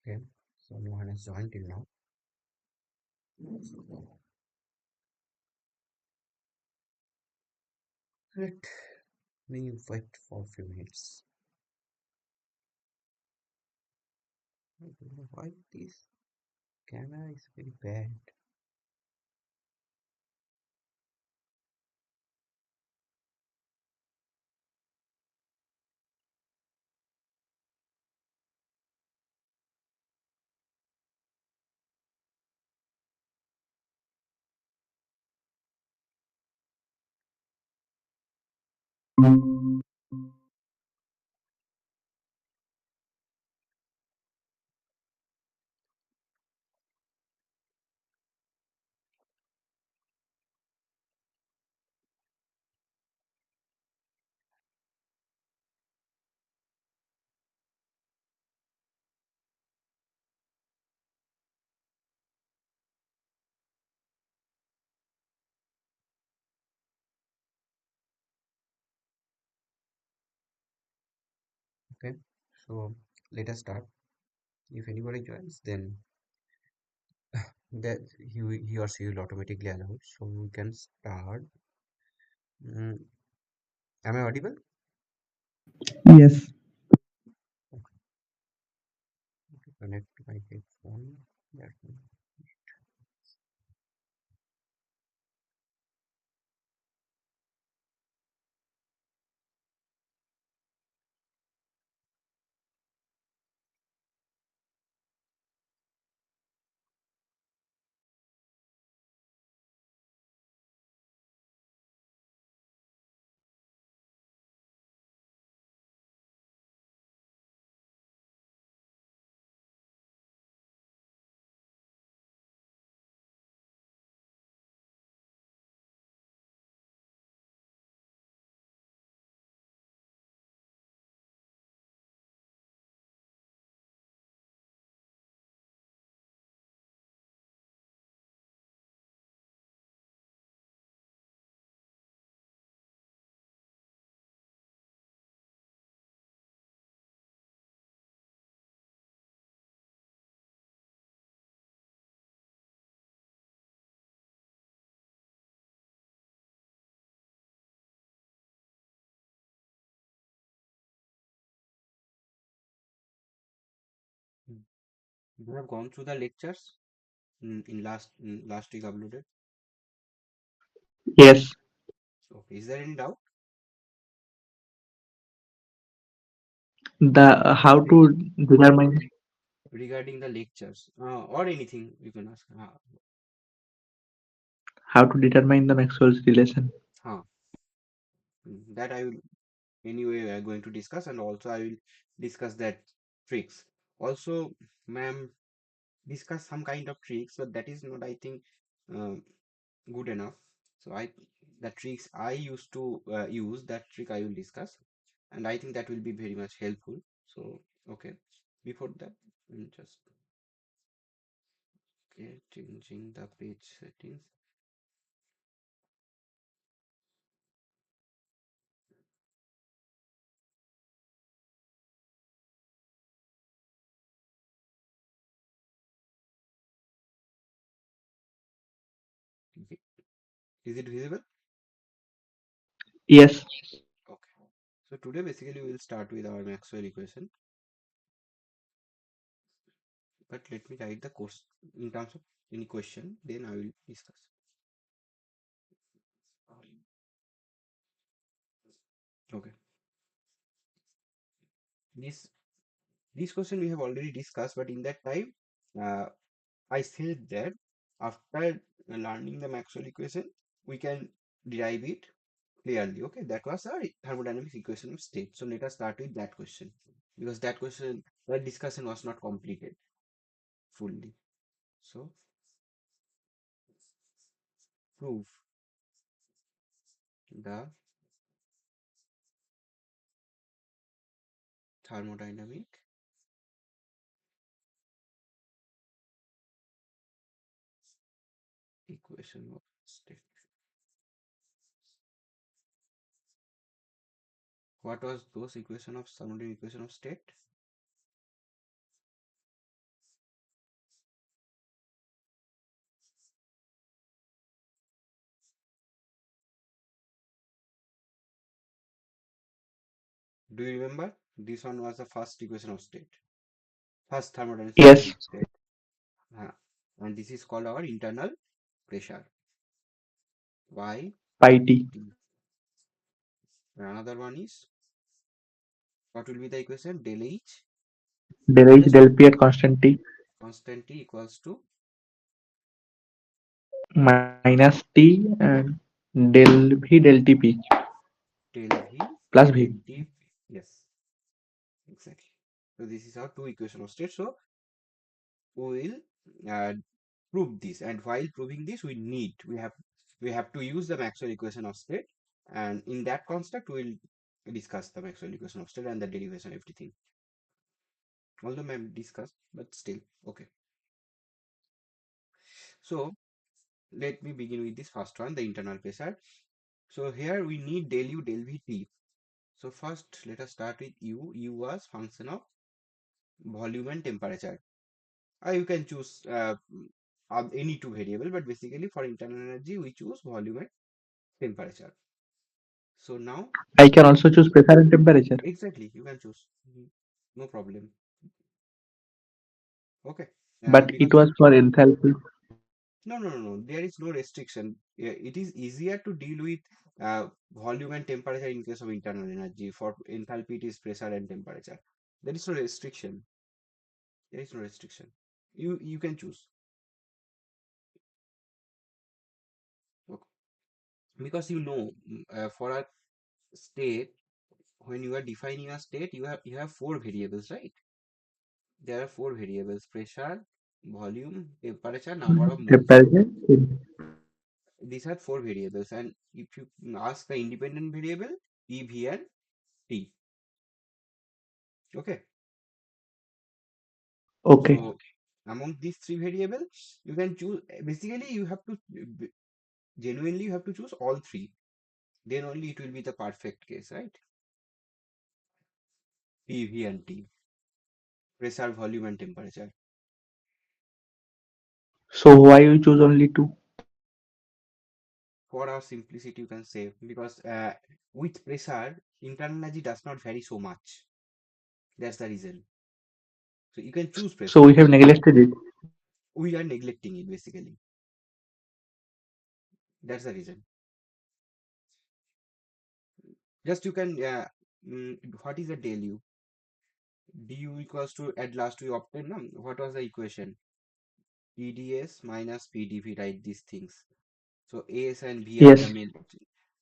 Okay, so no one has joined till now. So let me wait for a few minutes. I don't know why this camera is very bad. Okay, so let us start. If anybody joins, then that he or she will automatically allow. So we can start. Mm, am I audible? Yes. Okay, connect my headphone. That one. Mm. You have gone through the lectures in last week uploaded. Yes. So is there any doubt The how Re- to determine regarding the lectures or anything you can ask? how to determine the Maxwell's relation. Huh. That I will anyway we are going to discuss, and also I will discuss that tricks. Also, ma'am, discuss some kind of tricks, but that is not, I think, um, good enough. So the tricks I used to use, that trick I will discuss, and I think that will be very much helpful. So okay, before that, just okay, changing the page settings. Okay. Is it visible? Yes. Okay. So today basically we will start with our Maxwell equation, but let me write the course in terms of any question, then I will discuss. Okay. This this question we have already discussed, but in that time, uh, I said that after learning the Maxwell equation, we can derive it clearly. Okay, that was our thermodynamics equation of state. So let us start with that question, because that discussion was not completed fully. So prove the thermodynamic equation of state. What was those equation of thermodynamic equation of state? Do you remember? This one was the first equation of state, first thermodynamics equation Yes. of state. Uh, and this is called our internal pressure. Y Pi t. T. Another one is, what will be the equation? Del H Del H equals del to P at constant t constant T equals to minus t and del V del T P del V plus V. del T. Yes, exactly. So this is our two equation of state. So we will prove this, and while proving this, we have to use the Maxwell equation of state, and in that construct, we'll discuss the Maxwell equation of state and the derivation, everything. Although ma'am discussed, but still okay. So let me begin with this first one, the internal pressure. So here we need del U del V T. So first, let us start with U. U was function of volume and temperature. You can choose any two variable, but basically for internal energy, we choose volume and temperature. So now, I can also choose pressure and temperature, exactly, you can choose. No problem. Okay. but Because it was for enthalpy. no. There is no restriction. It is easier to deal with volume and temperature in case of internal energy. For enthalpy, it is pressure and temperature. There is no restriction. There is no restriction. You can choose. Okay. Because for a state, when you are defining a state, you have four variables, right? There are four variables: pressure, volume, temperature, number of moles. Temperature. These are four variables, and if you ask the independent variable, P, V, and T. Okay. Okay. So among these three variables, you can choose. Basically, genuinely you have to choose all three. Then only it will be the perfect case, right? P, V, and T. Pressure, volume, and temperature. So why you choose only two? For our simplicity, you can say, because with pressure, internal energy does not vary so much. That's the reason. So you can choose So pressure. we have neglected it. We are neglecting it basically. That's the reason. Just you can, what is the del U? Du equals to, at last we obtain, no? What was the equation? PdS minus PdV, write these things. So AS and V are the Yes. main,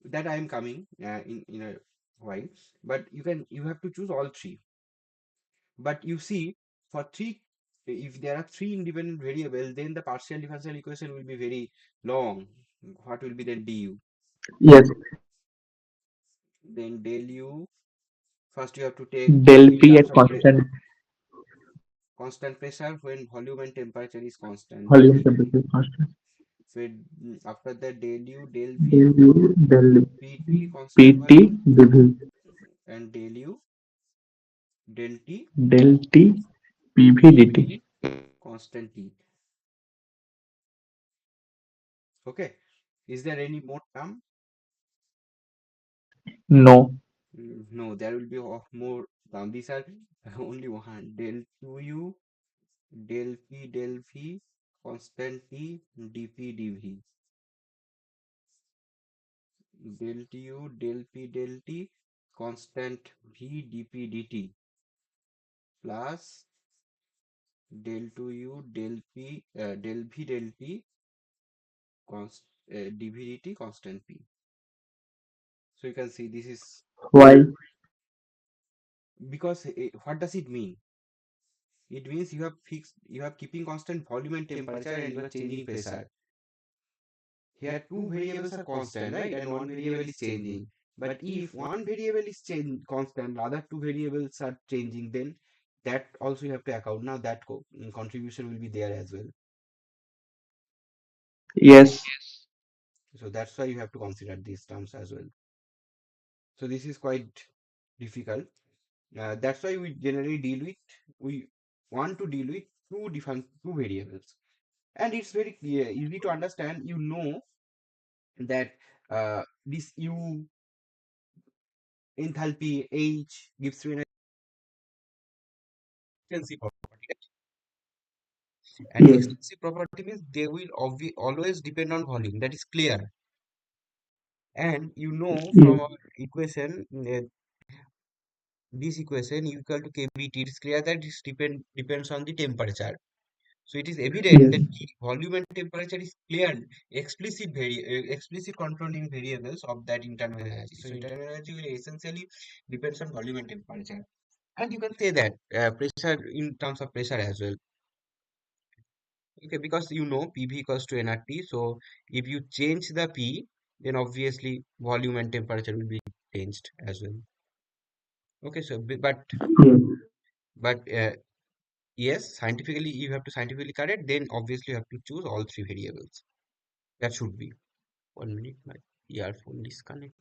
that I am coming in a while. But you have to choose all three. But you see, for three, if there are three independent variables, then the partial differential equation will be very long. What will be then du? Yes. Then del U, first you have to take Del in P at terms of constant constant pressure when volume and temperature is constant, volume dt. temperature constant. Then after that, del U, del V, Del U del pt constant PT volume, dV and del U, del T, del T PV dt. constant T. Okay. Is there any more term? No. No, there will be more term. These are only one. Del 2U, del P, del V, constant T, dP, dV. Del Tu, del P, del T, constant V, dP, dt, plus del 2U, del P, del V, del T, dV, dt, constant P. So you can see this is Why? because what does it mean? It means you have keeping constant volume and temperature, and you are changing pressure. Here two variables are constant, right? And one variable is changing. But if one variable is constant, the other two variables are changing, then that also you have to account. Now that contribution will be there as well. Yes. So that's why you have to consider these terms as well. So this is quite difficult. That's why we want to deal with two variables. And it's very clear, easy to understand. That this U enthalpy H gives you an extensive property. And Yes. extensive property means they will always depend on volume. That is clear. And you know Yes. from our equation, this equation equal to kBT, it is clear that it depends on the temperature. So it is evident Yes. that the volume and temperature is clear, explicit controlling variables of that internal energy. So internal energy will essentially depends on volume and temperature. And you can say that pressure in terms of pressure as well. Okay, because you know PV equals to nRT. So if you change the P, then obviously volume and temperature will be changed as well. Okay, so Yes. but yes, scientifically you have to scientifically correct. Then obviously you have to choose all three variables. That should be 1 minute. My earphone disconnected.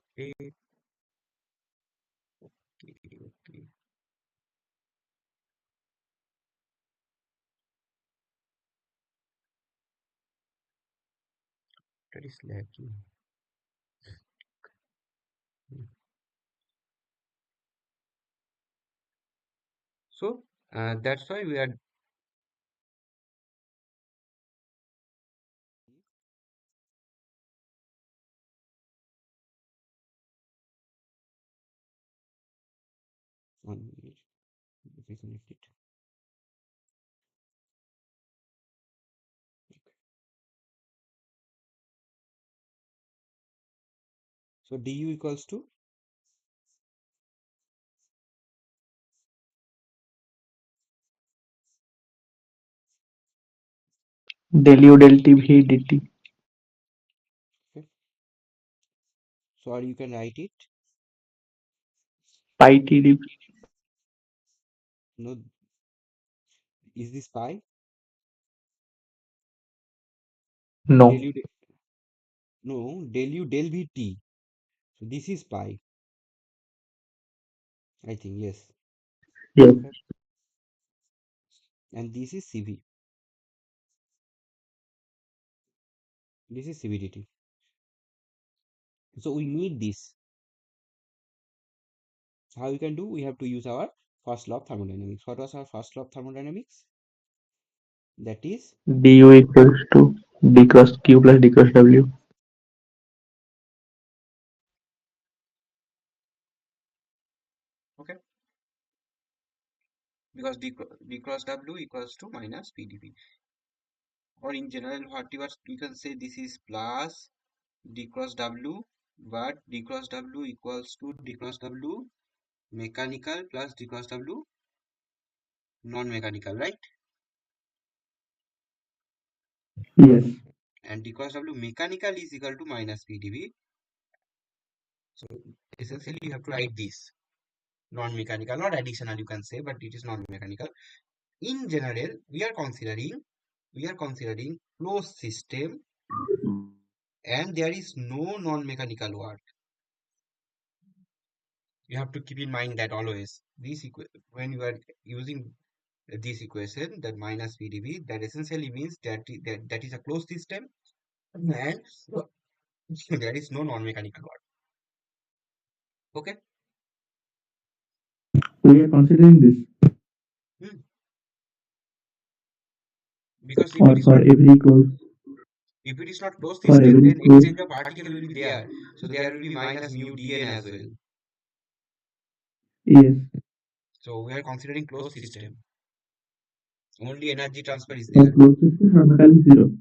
Okay, okay. That is lacking. Hmm. So that's why we are 1 minute. Let me connect it. So du equals to Del U del T V dt. okay. So or you can write it. Pi T dv. No, is this pi? Del No. u no del u del v t. So this is pi. I think yes. Yes. Okay. And this is CV. This is CVDT. So we need this. How we can do? We have to use our first law of thermodynamics. What was our first law of thermodynamics? That is Du equals to d cross Q plus d cross W. okay because d cross W equals to minus PdV. Or in general, whatever you can say this is plus d cross W, but d cross W equals to d cross W mechanical plus d cross W non-mechanical, right? Yes. And d cross W mechanical is equal to minus PdV. So essentially you have to write this non-mechanical, not additional you can say, but it is non-mechanical. In general, we are considering closed system and there is no non-mechanical work. You have to keep in mind that always when you are using this equation that minus PdV, that essentially means that is a closed system and there is no non-mechanical work. Okay. We are considering this. Hmm. Because Or if it is not closed for system, every then close. exchange of particle will be there. So there will be minus mu dn as well. Yes. So we are considering closed system. Only energy transfer is For there. closed system, non-mechanical zero.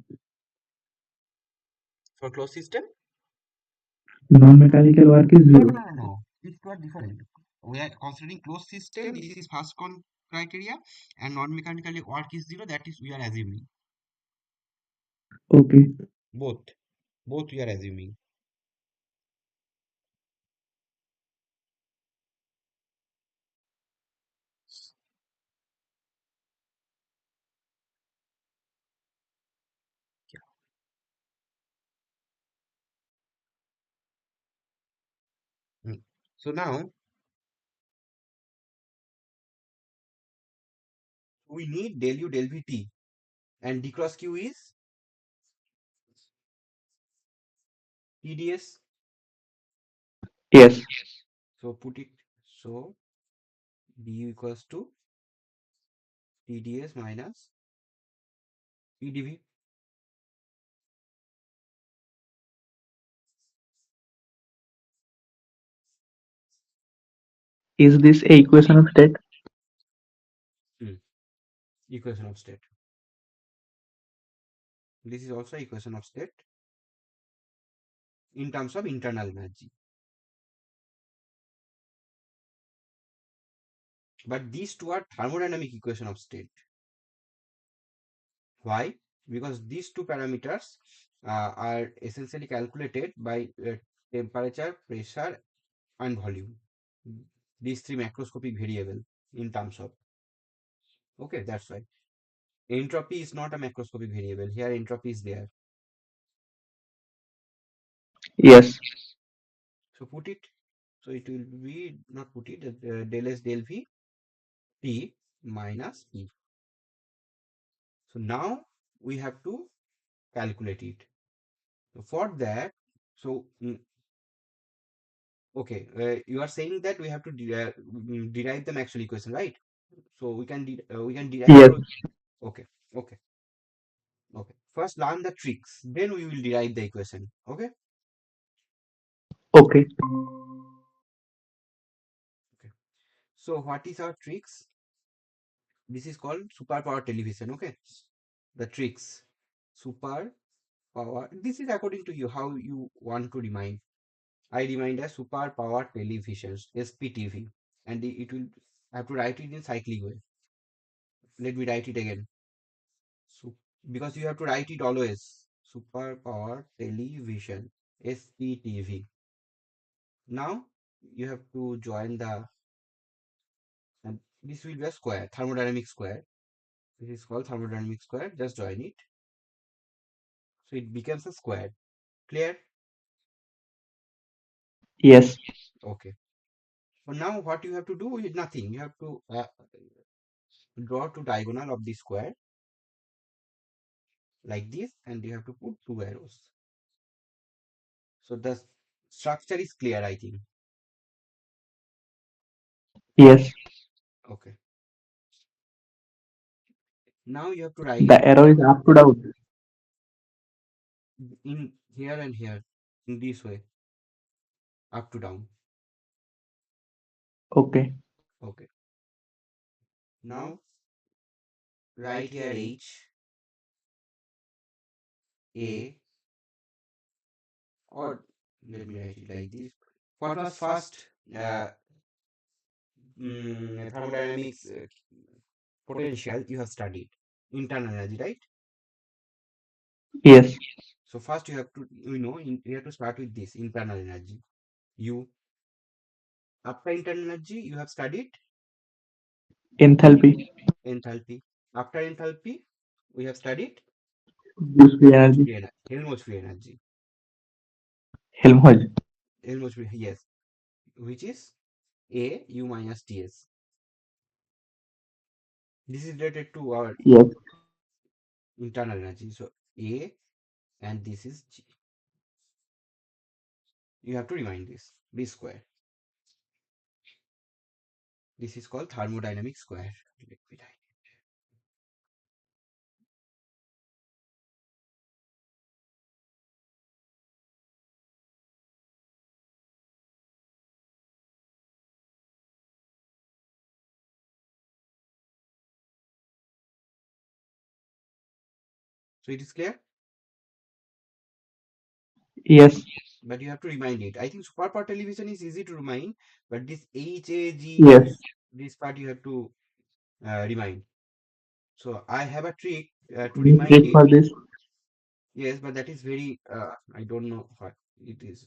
For closed system? Non-mechanical work is No, no, zero. no, no. It's quite different. We are considering closed system. This is first criteria, and non-mechanical work is zero. That is we are assuming Okay. both. Both we are assuming. Yeah. Mm. So now we need del u del v t, and d cross q is TDS. Yes. So put it, so du equals to TdS minus PdV. Is this a equation of state? Hmm. Equation of state. This is also equation of state in terms of internal energy. But these two are thermodynamic equation of state. Why? Because these two parameters are essentially calculated by temperature, pressure, and volume. These three macroscopic variable in terms of. Okay, that's why. Entropy is not a macroscopic variable. Here, entropy is there. Yes. So put it. So it will be not put it del S del V T minus P. So now we have to calculate it. So for that, so okay, you are saying that we have to derive the Maxwell equation, right? So we can derive Yes. through. Okay, okay, okay. First learn the tricks, then we will derive the equation. Okay, Okay. okay. So what is our tricks? This is called superpower television. Okay, the tricks, super power. This is according to you how you want to remind. I remind as super power televisions SPTV, and it will have to write it in cyclic way. Let me write it again. So, because you have to write it always. Super power television SPTV. Now you have to join the, and this will be a square, thermodynamic square. This is called thermodynamic square. Just join it. So it becomes a square. Clear? Yes. Okay. So now what you have to do is nothing. You have to draw two diagonal of the square like this, and you have to put two arrows. So the structure is clear, I think. Yes. Okay. Now you have to write The arrow is up to down. in here and here in this way, up to down. Okay. Okay. Now write here H, A, or let me write it like this. What was first thermodynamics potential you have studied? Internal energy, right? Yes. So first you have to, you have to start with this internal energy. You, after internal energy, you have studied Enthalpy. enthalpy. After enthalpy, we have studied Gives free energy. Helmholtz free energy. Helmholtz. Helmholtz free, yes, which is A U minus Ts. This is related to our Yes. internal energy. So A and this is G. You have to remind this B square. This is called thermodynamic square. Let me write. So it is clear, Yes. but you have to remind it. I think superpower television is easy to remind, but this Yes. HAGU, this part you have to remind. So I have a trick to Any remind trick it. for this? Yes, but that is very, I don't know what it is.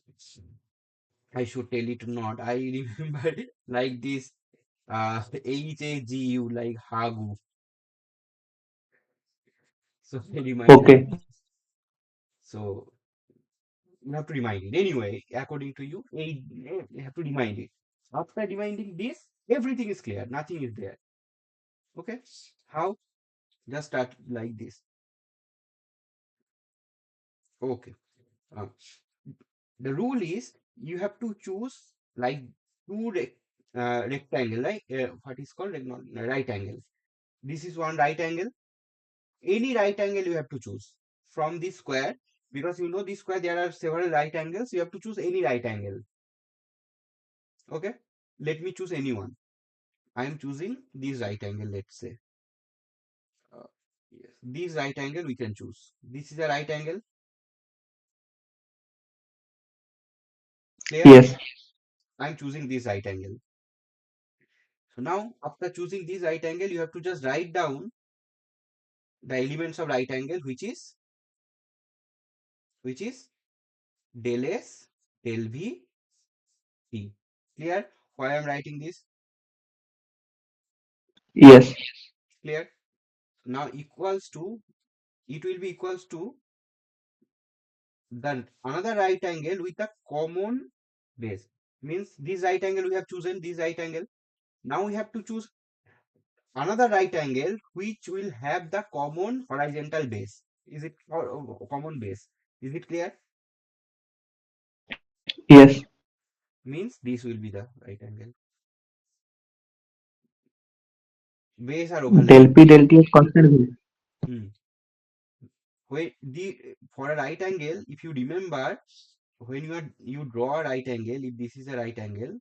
I should tell it or not. I remember like this HAGU, like Hagu. So I remind like Okay. this. So you have to remind it. Anyway, according to you, you have to remind it. After reminding this, everything is clear. Nothing is there. Okay? How? Just start like this. Okay. Uh, the rule is you have to choose like two rectangle, right? What is called right angle. This is one right angle. Any right angle you have to choose from this square, because you know this square there are several right angles. You have to choose any right angle. Okay, let me choose any one. I am choosing this right angle. Let's say uh, yes, this right angle we can choose. This is a right angle. Clear? Yes. I am choosing this right angle. So now after choosing this right angle, you have to just write down the elements of right angle, which is del S, del V, T. Clear? Why I'm writing this? Yes. Clear? Now equals to, it will be equals to then another right angle with a common base. Means this right angle we have chosen, this right angle. Now we have to choose another right angle which will have the common horizontal base. Is it common base? Is it clear? Yes. Means this will be the right angle. Base are overlapping. Del P del T is constant value. Hmm. When the for a right angle, if you remember, when you draw a right angle, if this is a right angle,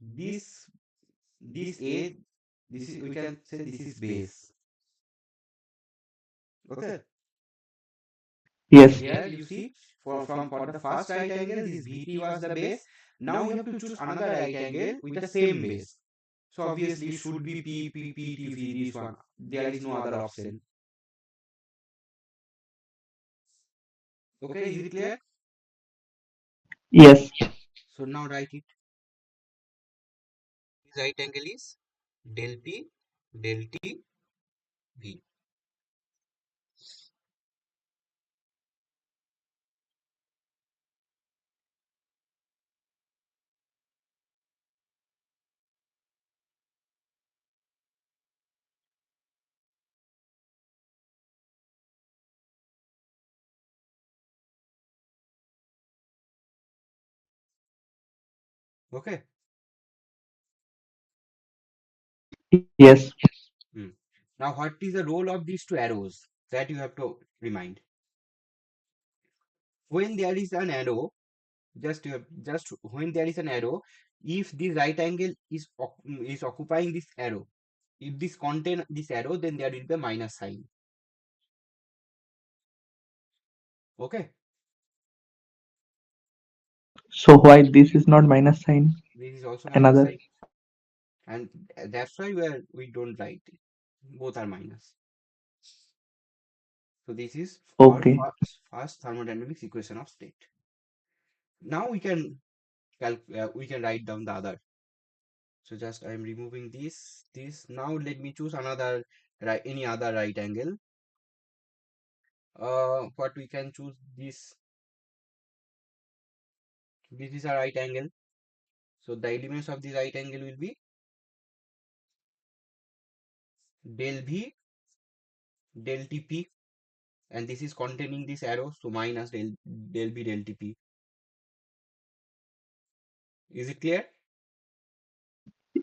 this this edge, this is, we can say this is base. Okay. So Yes. here you see, for the first right angle, this VT was the base. Now you have to choose another right angle with the same base. So obviously it should be PTV, this one. There is no other option. Okay, is it clear? Yes. So now write it. This right angle is del P, del T, V. Okay. Yes. Hmm. Now what is the role of these two arrows? That you have to remind. When there is an arrow, just when there is an arrow, if the right angle is occupying this arrow, if this contain this arrow, then there will be a minus sign. Okay, So why this is not minus sign? this is also minus Another. sign, and that's why we don't write it. Both are minus. So this is our Okay. first thermodynamics equation of state. Now we can write down the other. So just I am removing this. Now let me choose another right, any other right angle. What we can choose this. This is a right angle. So the elements of the right angle will be del V, del TP, and this is containing this arrow, so minus del V, del TP. Is it clear?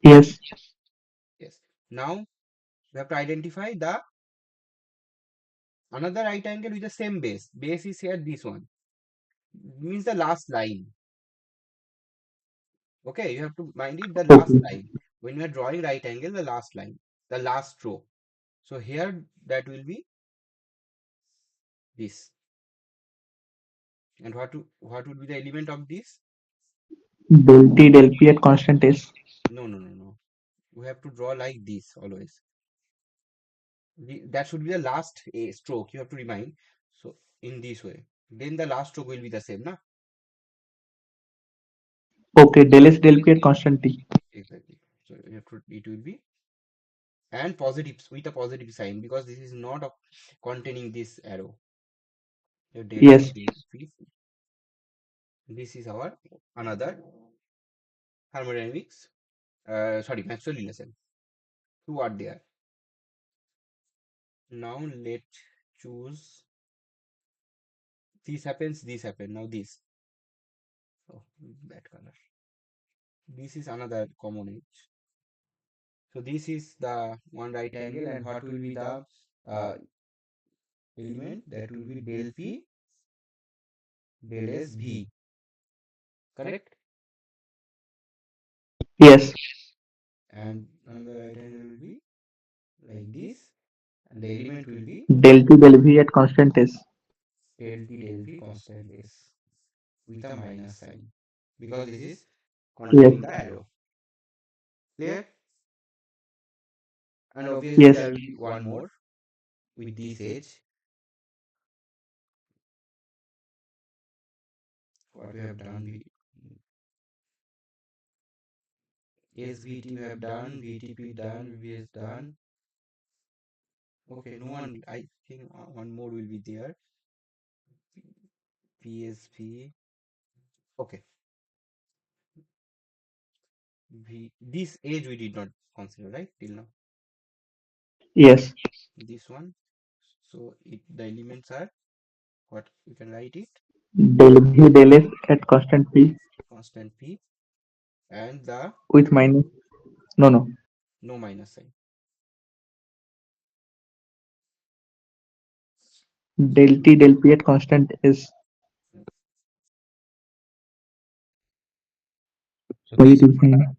Yes. Yes. Now we have to identify the another right angle with the same base. Base is here, this one. Means the last line. Okay, you have to mind it, the last Okay. line. When you are drawing right angle, the last line, the last row. So here that will be this. And what would be the element of this? Del T del P at constant S. No, no, no, no. We have to draw like this always. That should be the last stroke. You have to remind. So in this way, then the last stroke will be the same, na? Okay. Del S del P at constant T. Exactly. So you have to, it will be and positive with a positive sign, because this is not containing this arrow. So del P Yes. del P. This is our another thermodynamics. Sorry, Maxwell relation. Two are there. Now let's choose this happens. Now this. Oh, that color. This is another common edge. So this is the one right angle, and what will be the uh, element? That will be del P del S V. Correct? Yes. And another right angle will be like this, and the element will be Del T del V at constant S. del T del V constant S with a minus sign because this is Yes. containing the arrow. Clear? And obviously Yes. there will be one more with this edge. What we have done, we SVT we have done, VTP done, VVS done. Okay, no one. I think one more will be there. PSV. Okay, V. This edge we did not consider, right, till now. Yes. This one. So the elements are what we can write it Del V del S at constant P constant P and the with minus. No, no. no minus sign. Del T del P at constant S. So Positive sign.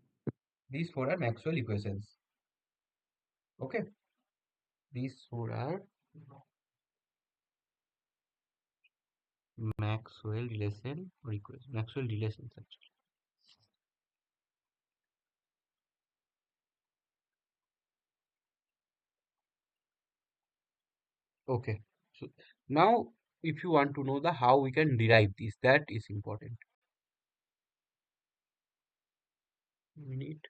these four are Maxwell equations. Okay, these four are Maxwell relation or equation. Maxwell relations actually. Okay. So now if you want to know the how we can derive this, that is important. We need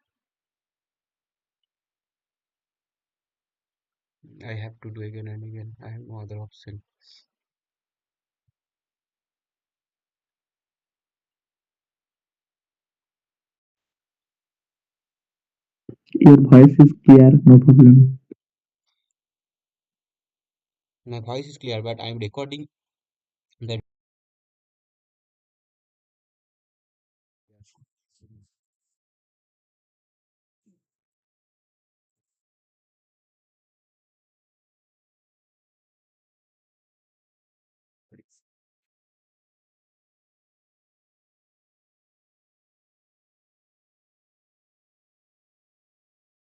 I have to do again and again. I have no other option. Your voice is clear, no problem. My voice is clear, but I am recording the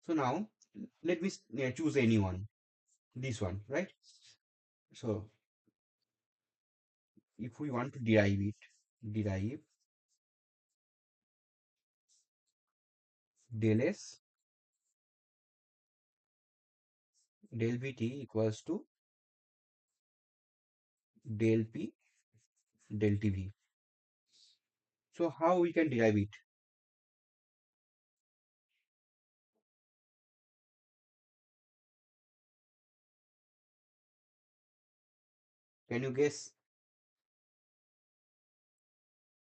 so now let me choose anyone. This one, right? So if we want to derive it, derive del S del Vt equals to del P del Tv. So how we can derive it? Can you guess?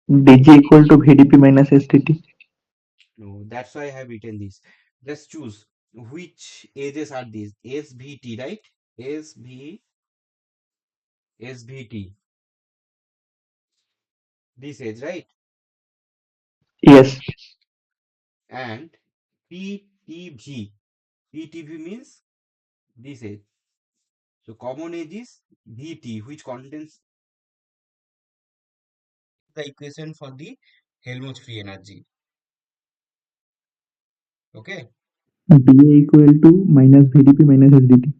Dg equal to Vdp minus SDT. No, that's why I have written this. Just choose which edges are these. SVT, right? SV, SVT. This edge, right? Yes. And PTV. PTV means this edge. So common edge is VT, which contains the equation for the Helmholtz free energy. Okay. dA equal to minus Vdp minus SDT.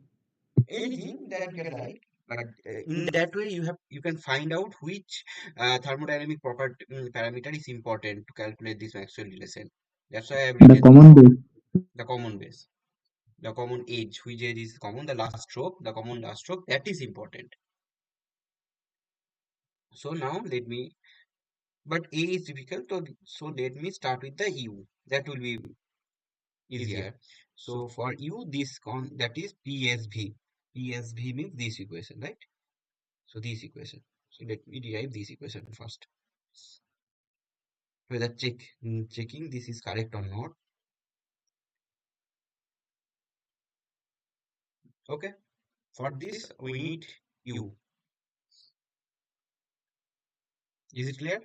Anything that we can write, but in that way you can find out which thermodynamic property parameter is important to calculate this Maxwell relation. That's why I have The written this. common base. The common base, the common edge, which edge is common, the last stroke, the common last stroke, that is important. So now let me, but A is difficult, so let me start with the U. That will be easier. So for U, this that is PSV. PSV means this equation, right? So this equation. So let me derive this equation first. Whether checking this is correct or not. Okay. For this we need U. Is it clear?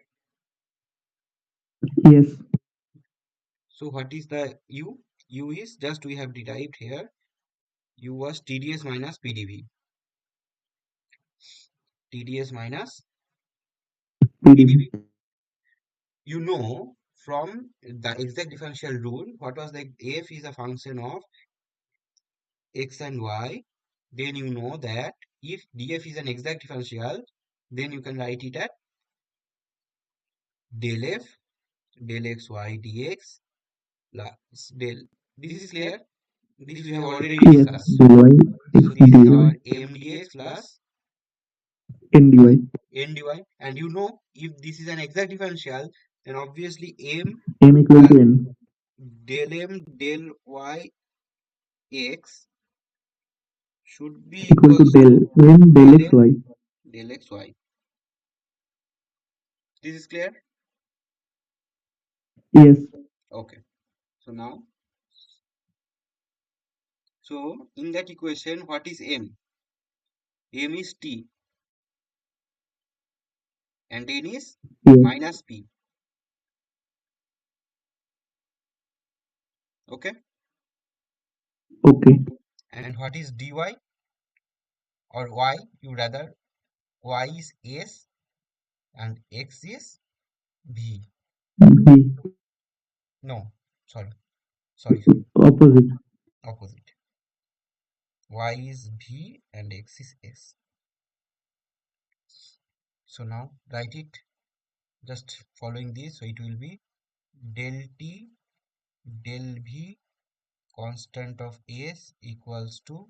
Yes. So what is the U? U is just we have derived here. U was TdS minus PdV. TdS minus PdV. PDB. You know from the exact differential rule, what was the f is a function of x and y, then you know that if df is an exact differential, then you can write it at del f del xy dx plus del. This is clear. This we have already Yes. discussed. dy So x this is dy our m dx plus n dy n dy. And you know if this is an exact differential, then obviously m m equal plus to n del m del y x should be equal to equals del to m del del n xy. del xy. This is clear. Yes. Okay. So now, so in that equation, what is m? M is t and n is Yes. minus p. Okay. Okay. And what is dy or y? You rather y is s and x is v. V. No, sorry, sorry. Opposite. Opposite. Y is v and x is s. So now write it just following this. So it will be del t del v constant of s equals to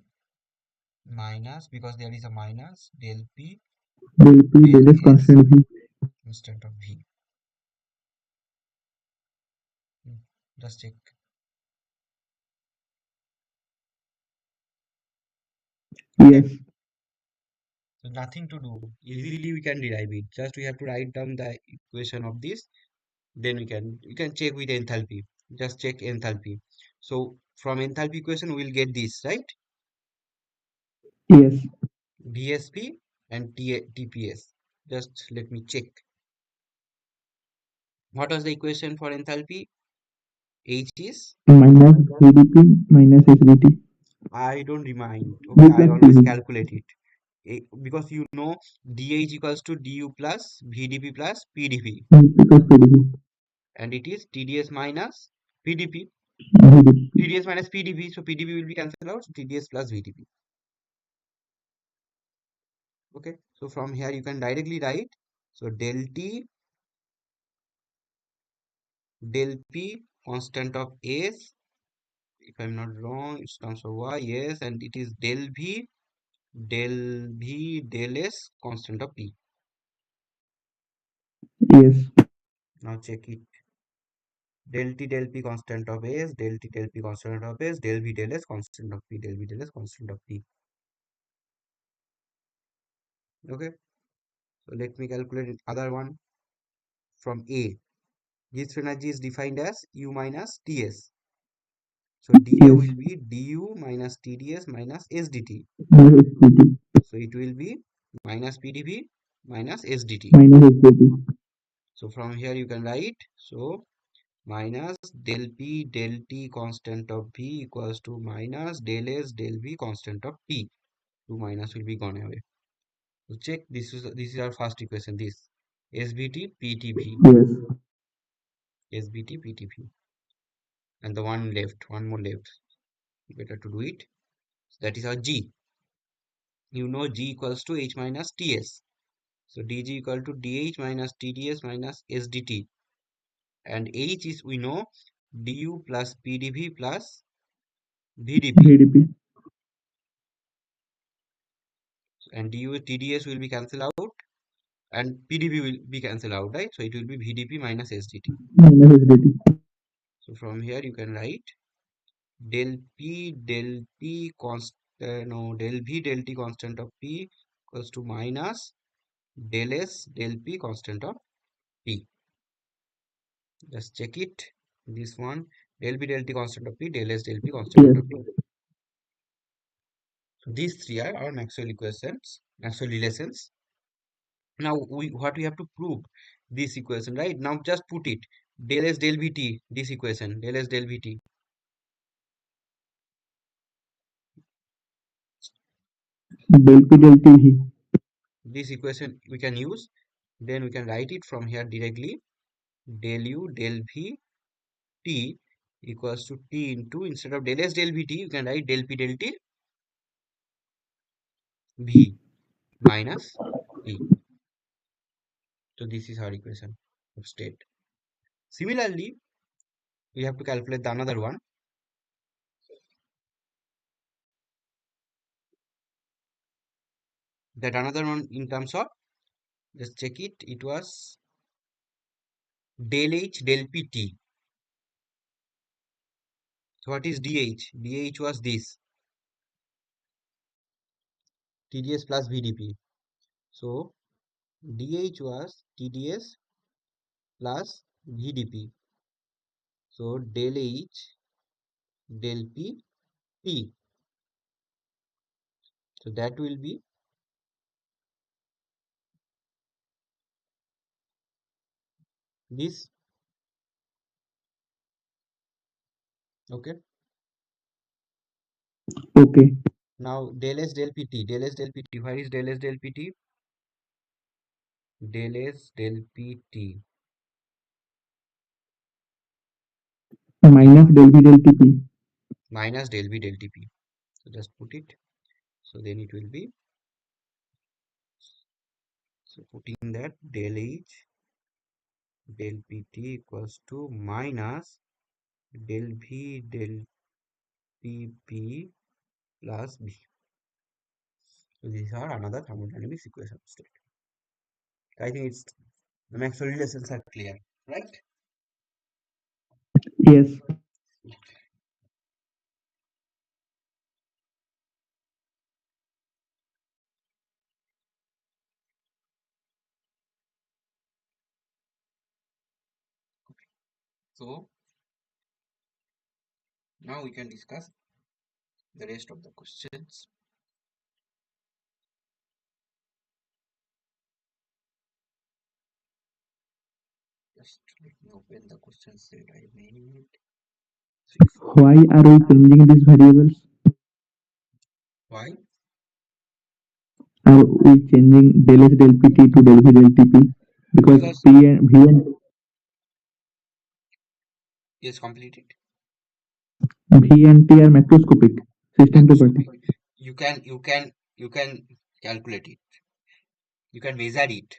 minus, because there is a minus, del p Del p del del s s constant v. instead of v. Hmm, just check. Okay, Yes. so nothing to do. Easily we can derive it. Just we have to write down the equation of this. Then we can check with enthalpy. Just check enthalpy. So from enthalpy equation we'll get this, right? Yes. VSP and TPS. Just let me check. What was the equation for enthalpy? H is, Minus GDP minus SDT. I don't remind. V Okay, I plus always PV. calculate it. Because you know dH equals to du plus VdP plus PdP, V plus PDB. and it is TdS minus PdP. GDP. TdS minus PdP, so PdP will be cancelled out. So TdS plus VdP. Okay, so from here you can directly write. So del T del P constant of S, if I'm not wrong, it's terms of Y, yes, and it is del V del S constant of P. Yes. Now check it. Del T del P constant of S, del T del P constant of S, del V del S constant of P, del V del S constant of P. Okay, so let me calculate other one from A. This energy is defined as U minus TS. So dA Yes. will be du minus TdS minus SDT. Minus SDT. So it will be minus PdV minus SDT. Minus SDT. So from here you can write, so minus del P del T constant of V equals to minus del S del V constant of T. Two minus will be gone away. So check, this is our first equation, this SVT PTV, Yes. SVT PTV, and the one more left. Better to do it. So that is our G. You know G equals to H minus TS. So dg equal to dh minus tds minus sdt, and h is, we know, du plus pdv plus vdp, GDP. and du tds will be cancelled out and pdv will be cancelled out, right? So it will be vdp minus sdt. Minus SDT. So from here you can write del p del t constant, no, del v del t constant of p equals to minus del s del p constant of p. Just check it. This one, del b del t constant of p, del s del p constant Yes. of p. So these three are our Maxwell equations, Maxwell relations. Now what we have to prove? this equation, right? Now just put it, del S del Vt, this equation, del S del Vt. Del P del T V. This equation we can use, then we can write it from here directly, del U del V T equals to T into, instead of del S del Vt, you can write del P del T V minus T. So this is our equation of state. Similarly, we have to calculate the another one. That another one in terms of, just check it, it was del H del Pt. So what is dH? dH was this, TdS plus VdP. So dH was TdS plus VdP. So del H del P T. So that will be this. Okay. Okay. Now del S del Pt. Del S del Pt. Where is del S del Pt? Del S del Pt Minus del V del T P. minus del V del Tp. So just put it. So then it will be, so putting that del H del Pt equals to minus del V del Pp plus B. So these are another thermodynamics equation state. I think it's, the Maxwell relations are clear, right? Yes. So now we can discuss the rest of the questions. Just let me open the question set. I may need 3 4. Why are we changing these variables? Why? Are we changing del S del P T to del V del T P? Because Because, P and V and yes, complete it. V and T are macroscopic system property. Macroscopic. You can calculate it. You can measure it,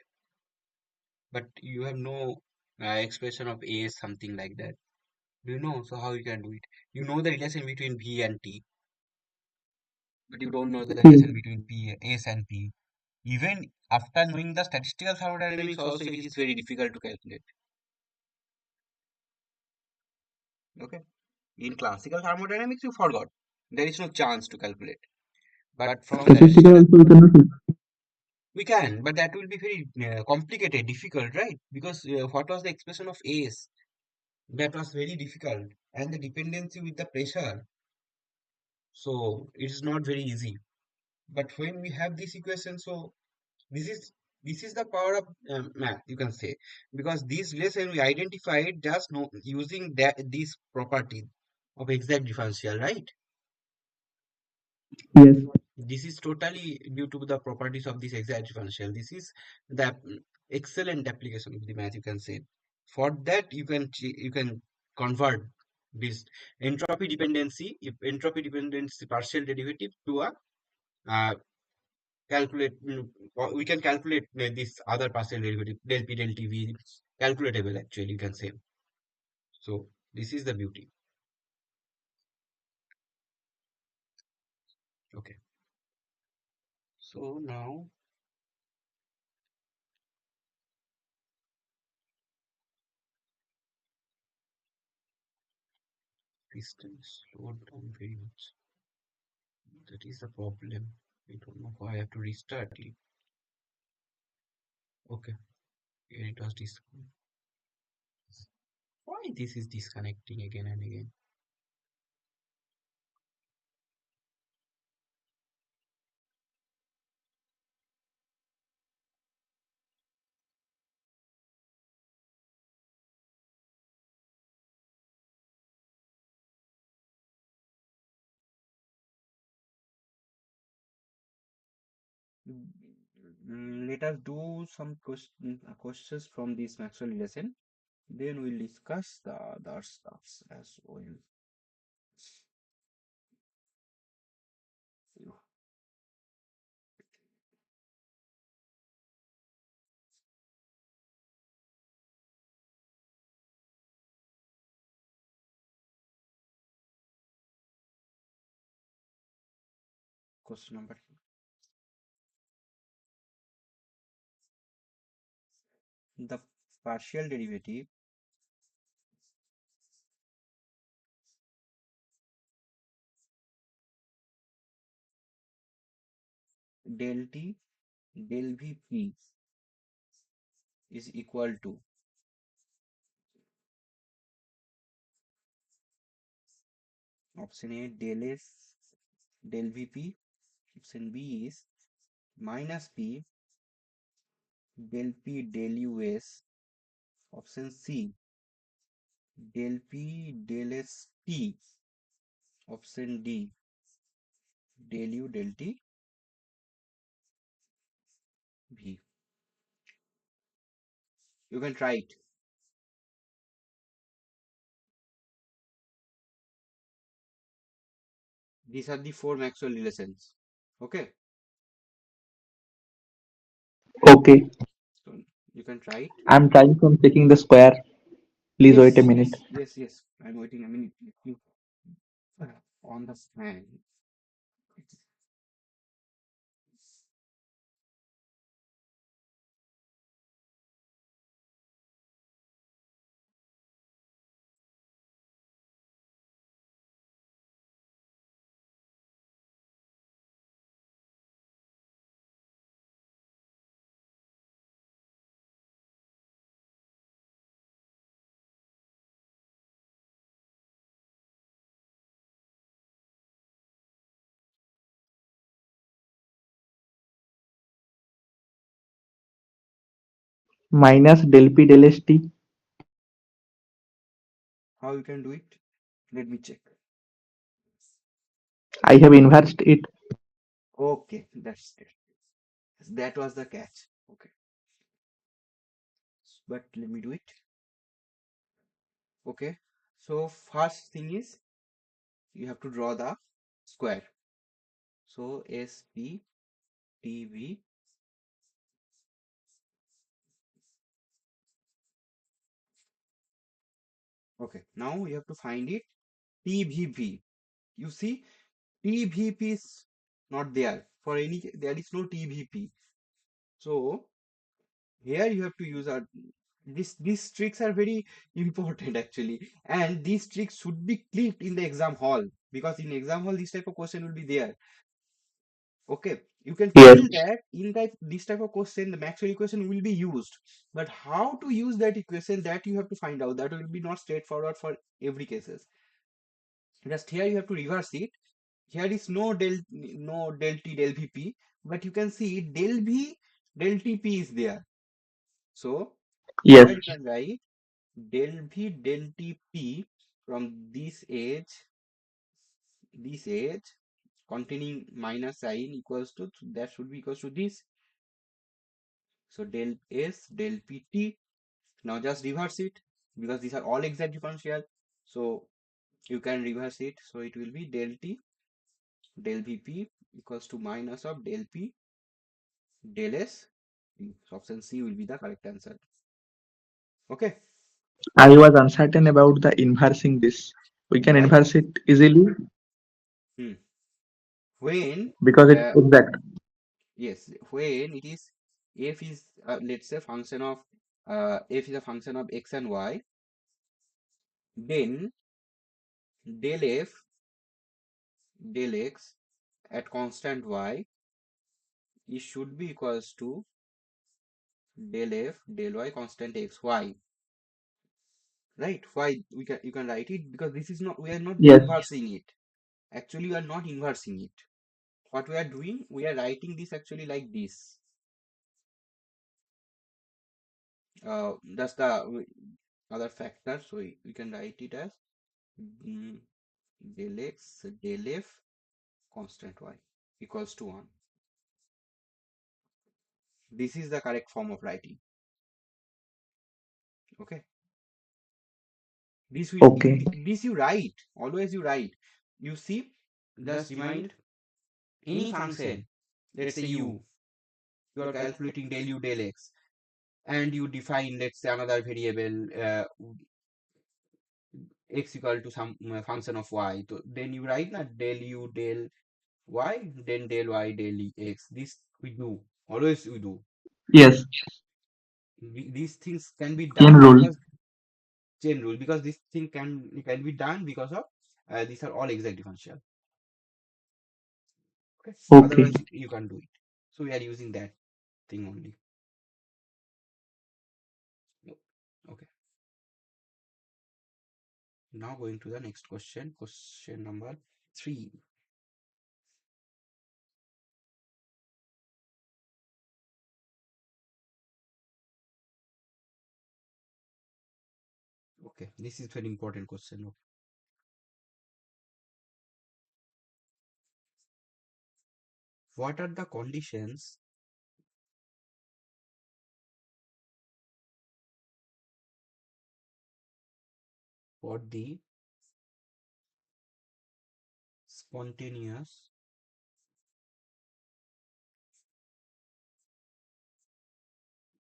but you have no expression of A something like that. Do you know? So how you can do it? You know the relation between V and T, but you don't know the Yes. relation between P, S and P. Even after knowing the statistical thermodynamics, also it is very difficult to calculate. Okay. In classical thermodynamics, you forgot. There is no chance to calculate. But from Statistical statistical, also we cannot use. we can, but that will be very complicated, difficult, right? Because what was the expression of S? That was very difficult. And the dependency with the pressure. So it is not very easy. But when we have this equation, so this is this is the power of math, you can say, because this relation we identified just using that this property of exact differential, right? Yes. This is totally due to the properties of this exact differential. This is the excellent application of the math, you can say. For that, you can convert this entropy dependency, if entropy dependency partial derivative to a uh, calculate. We can calculate this other partial derivative del p del t v calculatable. Actually, you can say. So this is the beauty. Okay. So now piston slowed down very much. That is the problem. I don't know why I have to restart it. Okay, here it was this. Why this is disconnecting again and again? Let us do some questions from this Maxwell lesson. Then we'll discuss the other stuffs as well. Question number the partial derivative del t del vp is equal to option A del s del vp, option B is minus p del p del us, option C del p del s p, option D del u del t v. You can try it. These are the four Maxwell relations. Okay, Okay, so you can try it. I'm trying from checking the square. Please wait a Yes, minute. yes, yes, yes. I'm waiting a minute. Let me on the fan. Minus del P del ST. How you can do it? Let me check. I have inversed it. Okay, that's it. That was the catch. Okay, but let me do it. Okay, so first thing is you have to draw the square. So SPTV. Okay, now you have to find it. TVP. You see, TVP is not there for any. There is no TVP. So here you have to use our these tricks are very important actually, and these tricks should be clicked in the exam hall because in exam hall this type of question will be there. Okay, you can Yes, feel that in this type of question the Maxwell equation will be used, but how to use that equation that you have to find out. That will be not straightforward for every cases. Just here you have to reverse it. Here is no del t del vp, but you can see del v del tp is there. So yes. here you can write del v del tp from this edge containing minus sign equals to, that should be equals to this. So del s del pt. Now just reverse it because these are all exact differential. So you can reverse it. So it will be del t del vp equals to minus of del p del s. So option C will be the correct answer. Okay. I was uncertain about the inversing this. We can Why? inverse it easily Hmm. When because it's uh, exact. yes, when it is f is let's say function of f is a function of x and y, then del f del x at constant y it should be equals to del f del y constant x. Why? Right? Why we can you can write it because this is not, we are not Yes, inversing it. Actually, we are not inversing it. What we are doing, we are writing this actually like this. That's the other factor. So we can write it as mm, del x del f constant y equals to 1. This is the correct form of writing. Okay. This will Okay. this you write. Always you write. You see, just remind any function. Let's say you are calculating del u del x, and you define, let's say, another variable x equal to some function of y. So then you write na del u del y, then del y del x. This we do. Always we do. Yes. These things can be Chain done rule. because chain rule, because this thing can be done because of these are all exact differential. Okay. Okay. Otherwise you can't do it. So we are using that thing only. Yep. Okay. Now going to the next question. Question number 3. Okay. This is very important question. What are the conditions for the spontaneous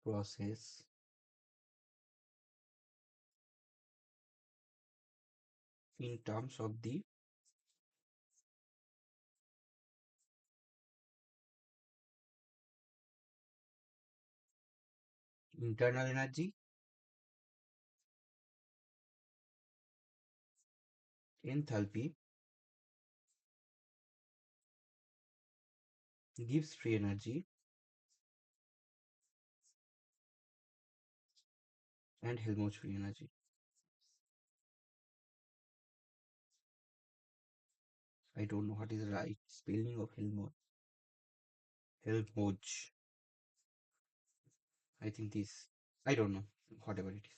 process in terms of the internal energy, enthalpy, Gibbs free energy, and Helmholtz free energy? I don't know what is the right spelling of Helmholtz. Helmholtz. I think this. I don't know. Whatever it is.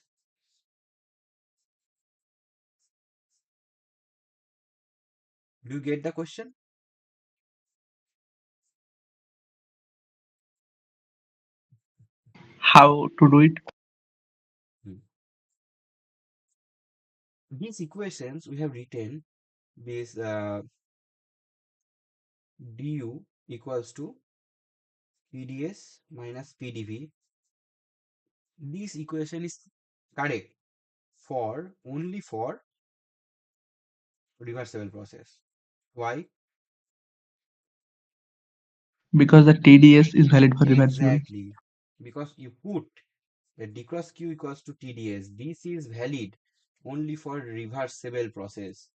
Do you get the question? How to do it? Hmm. These equations we have written this du equals to PdS minus PdV. This equation is correct for only for reversible process. Why? Because the TDS is valid for reversible. Exactly. Because you put the d cross q equals to TdS. This is valid only for reversible process.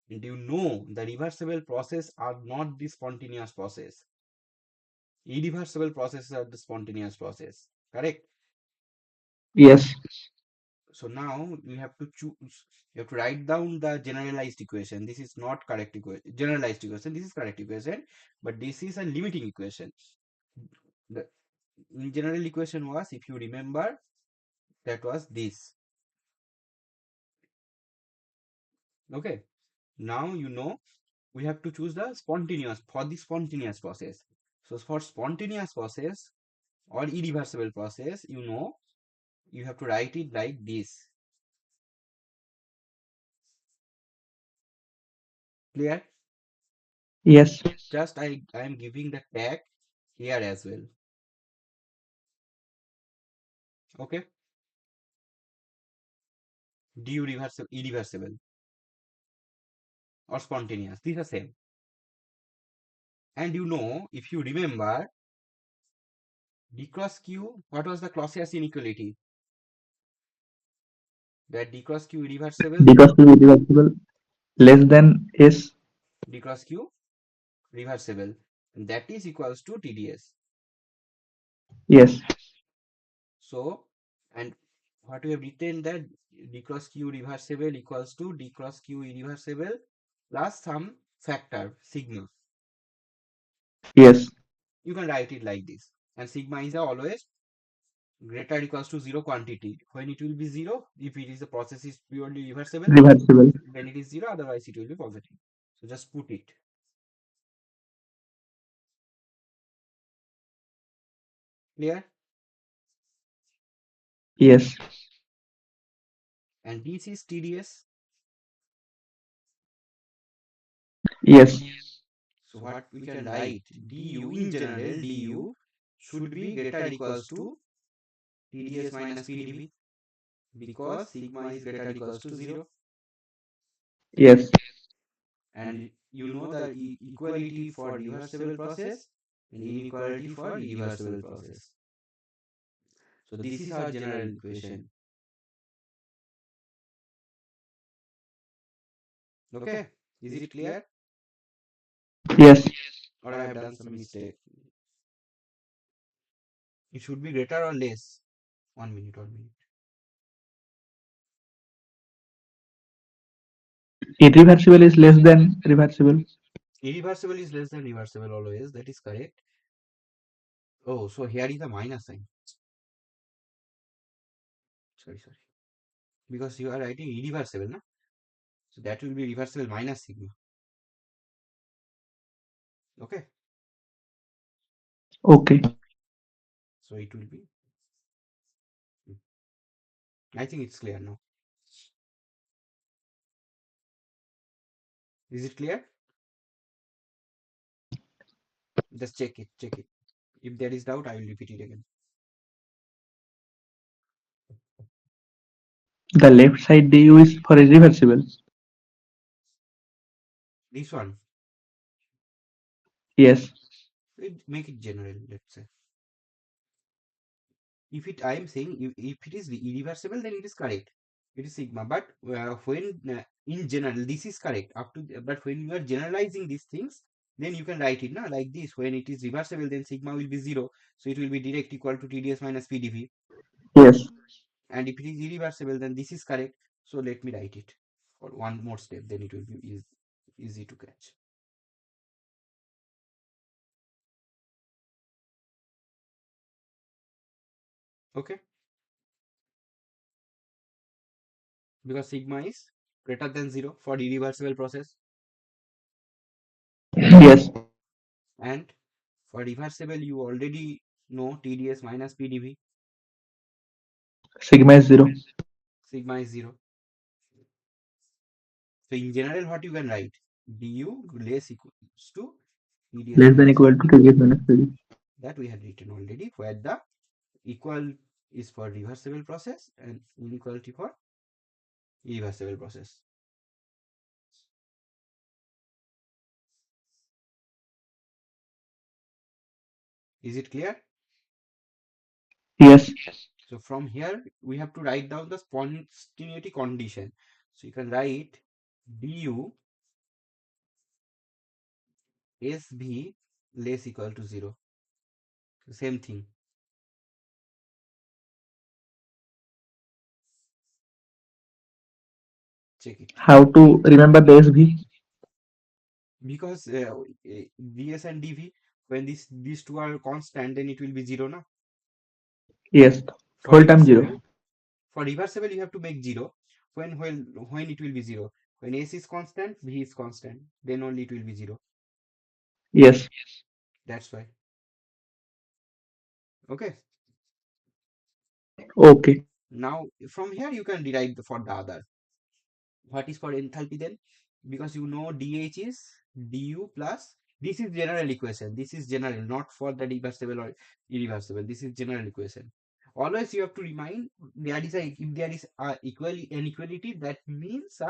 And you know the reversible process are not the spontaneous process. Irreversible processes are the spontaneous process. Correct? Yes. So now you have to choose, you have to write down the generalized equation. This is not correct equation. Generalized equation. This is correct equation, but this is a limiting equation. The general equation was, if you remember, that was this. Okay. Now you know we have to choose the spontaneous for the spontaneous process. So for spontaneous process or irreversible process, you know, you have to write it like this. Clear? Yes. Just I am giving the tag here as well. Okay. Du reversible, irreversible, or spontaneous. These are same. And you know, if you remember, d cross q, what was the Clausius inequality? That d cross q irreversible, Because Q is reversible less than S. d cross q reversible. And that is equals to TdS. Yes. So, and what we have written that d cross q reversible equals to d cross q irreversible plus some factor, sigma. Yes. You can write it like this. And sigma is always greater or equals to 0 quantity. When it will be 0, if it is the process is purely reversible, Reversible. then it is 0, otherwise it will be positive. So just put it. Clear? Yes. And this is TDS. Yes. So what we can write, du in general, du should be greater equals to TDS minus PdV, because sigma is greater equals to 0. Yes. And you know the equality for reversible process and inequality for irreversible process. So this is our general equation. Okay, is it clear, Yes. or I have done some mistake? It should be greater or less. 1 minute, 1 minute. Irreversible is less than reversible. Irreversible is less than reversible always. That is correct. Oh, so here is a minus sign. Sorry, sorry. Because you are writing irreversible, na? So that will be reversible minus sigma. Okay. Okay. So it will be. I think it's clear now. Is it clear? Just check it. Check it. If there is doubt, I will repeat it again. The left side du is for irreversible. This one, Yes. make it general. Let's say if it, I am saying if it is irreversible, then it is correct. It is sigma. But when in general, this is correct up to. But when you are generalizing these things, then you can write it now like this. When it is reversible, then sigma will be 0. So it will be direct equal to TdS minus PdV. Yes. And if it is irreversible, then this is correct. So let me write it for one more step. Then it will be easy to catch. Okay, because sigma is greater than 0 for irreversible process, Yes. and for reversible you already know TdS minus PdV. Sigma is 0. Sigma is 0. So in general, what you can write, du less equals to TdS Less than minus equal to PdV. TDS minus PD. That we had written already, where the equal is for reversible process and inequality for irreversible process. Is it clear? Yes. So from here, we have to write down the spontaneity condition. So you can write du SV less equal to 0. Same thing. Check it. How to remember the SV? Because ds and dv, when these two are constant, then it will be 0 now. Yes. For Whole term 0. reversible you have to make 0. When it will be 0, when s is constant, v is constant, then only it will be 0. Yes. That's why. Okay, Okay. now from here you can derive for the other. What is for enthalpy then? Because you know dH is du plus, this is general equation. This is general, not for the reversible or irreversible. This is general equation. Always you have to remind, there is if there is inequality, that means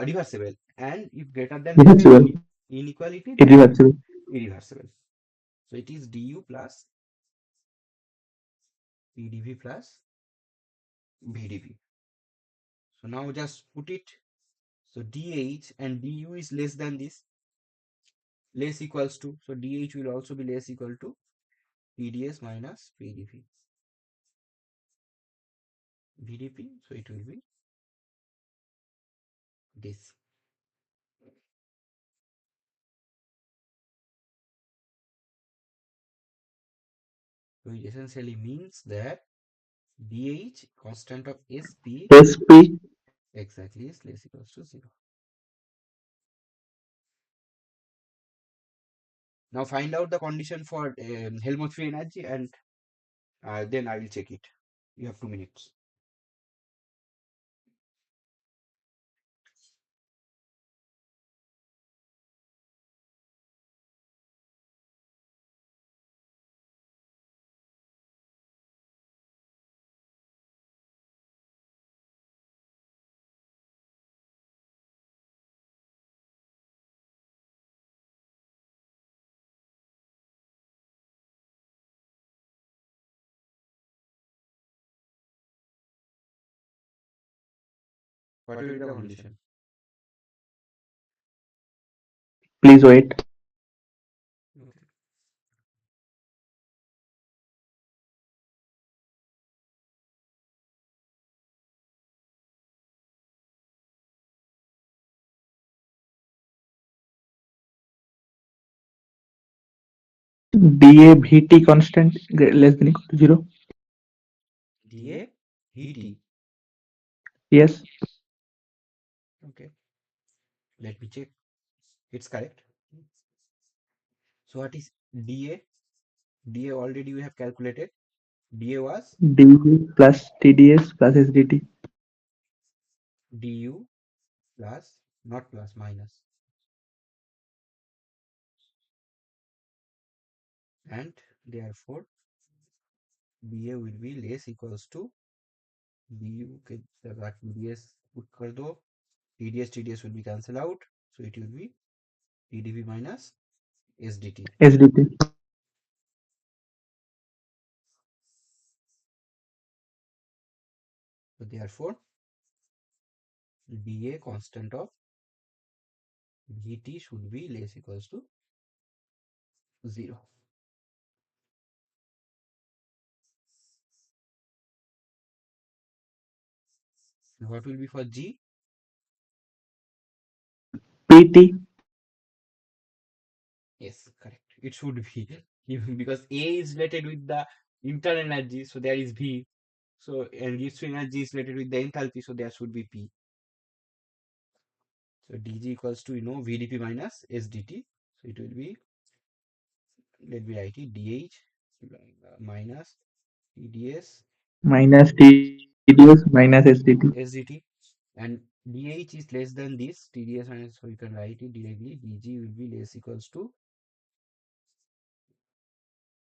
reversible, and if greater than Reversible. inequality, that means Irreversible. irreversible. So it is du plus pdv plus vdv. So now just put it. So dH and du is less than this, less equals to, so dH will also be less equal to TdS minus PdV. VdP, so it will be this. So it essentially means that dH constant of SP SP. exactly is less equals to 0. Now find out the condition for Helmholtz free energy and Then I will check it. You have 2 minutes. What will be the condition? Please wait. Okay. DAVT constant less than equal to 0. dA VT. Yes. Okay. Let me check. It's correct. So what is dA? dA already we have calculated. dA was dU plus TDS plus SDT. du plus, not plus, minus. And therefore dA will be less equals to du के जगह TDS put कर दो. TDS will be cancelled out. So it will be TdV minus SDT. SDT. So therefore dA constant of Vt should be less equals to 0. And what will be for G? PT. Yes, correct. It should be because A is related with the internal energy, so there is V. So and gives to energy is related with the enthalpy, so there should be P. So dg equals to VdP minus SDT. So it will be, let me write it, dH minus TDS Minus TDS minus SDT. SDT, and dH is less than this TDS minus, so you can write it directly. dg will be less equals to,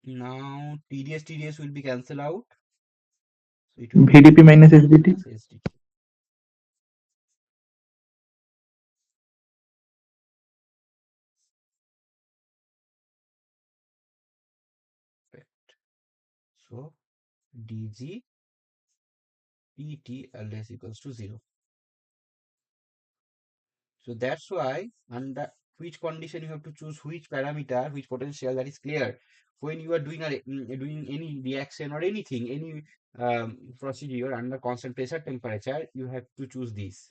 now TDS will be cancelled out, so it will be VDP minus VdP SDT. minus SDT. Correct. So dg pt are less equals to 0. So that's why under which condition you have to choose which parameter, which potential, that is clear. When you are doing doing any reaction or anything, any procedure under constant pressure temperature, you have to choose this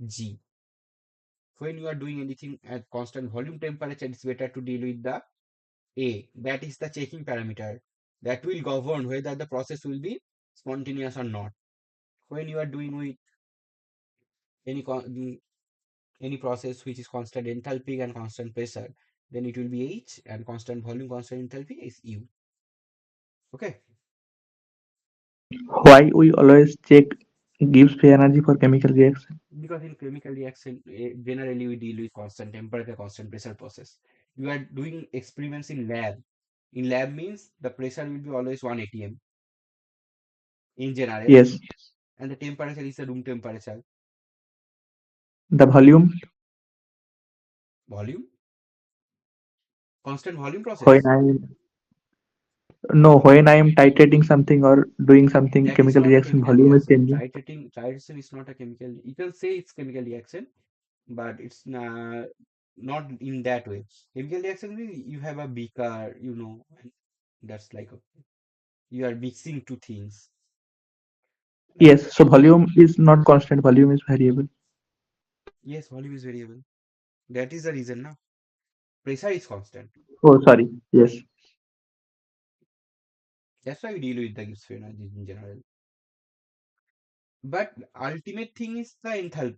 G. When you are doing anything at constant volume temperature, it's better to deal with the A. That is the checking parameter that will govern whether the process will be spontaneous or not. When you are doing with any any process which is constant enthalpy and constant pressure, then it will be H, and constant volume, constant enthalpy is U. Okay. Why we always check gives free energy for chemical reaction? Because in chemical reaction, generally we deal with constant temperature, constant pressure process. You are doing experiments in lab. In lab means the pressure will be always 1 atm in general, Yes. and the temperature is the room temperature. The volume Volume, constant volume when process. I no when I am titrating something or doing something That is chemical not a reaction, chemical volume is reaction. changing. Titration is not a chemical. You can say it's chemical reaction, but it's not in that way. Chemical reaction means you have a beaker, and that's like you are mixing two things. Like, Yes. So volume is not constant. Volume is variable. yes, volume is variable. That is the reason now. Pressure is constant. Oh, sorry. Yes. That's why we deal with the Gibbs free energy in general. But ultimate thing is the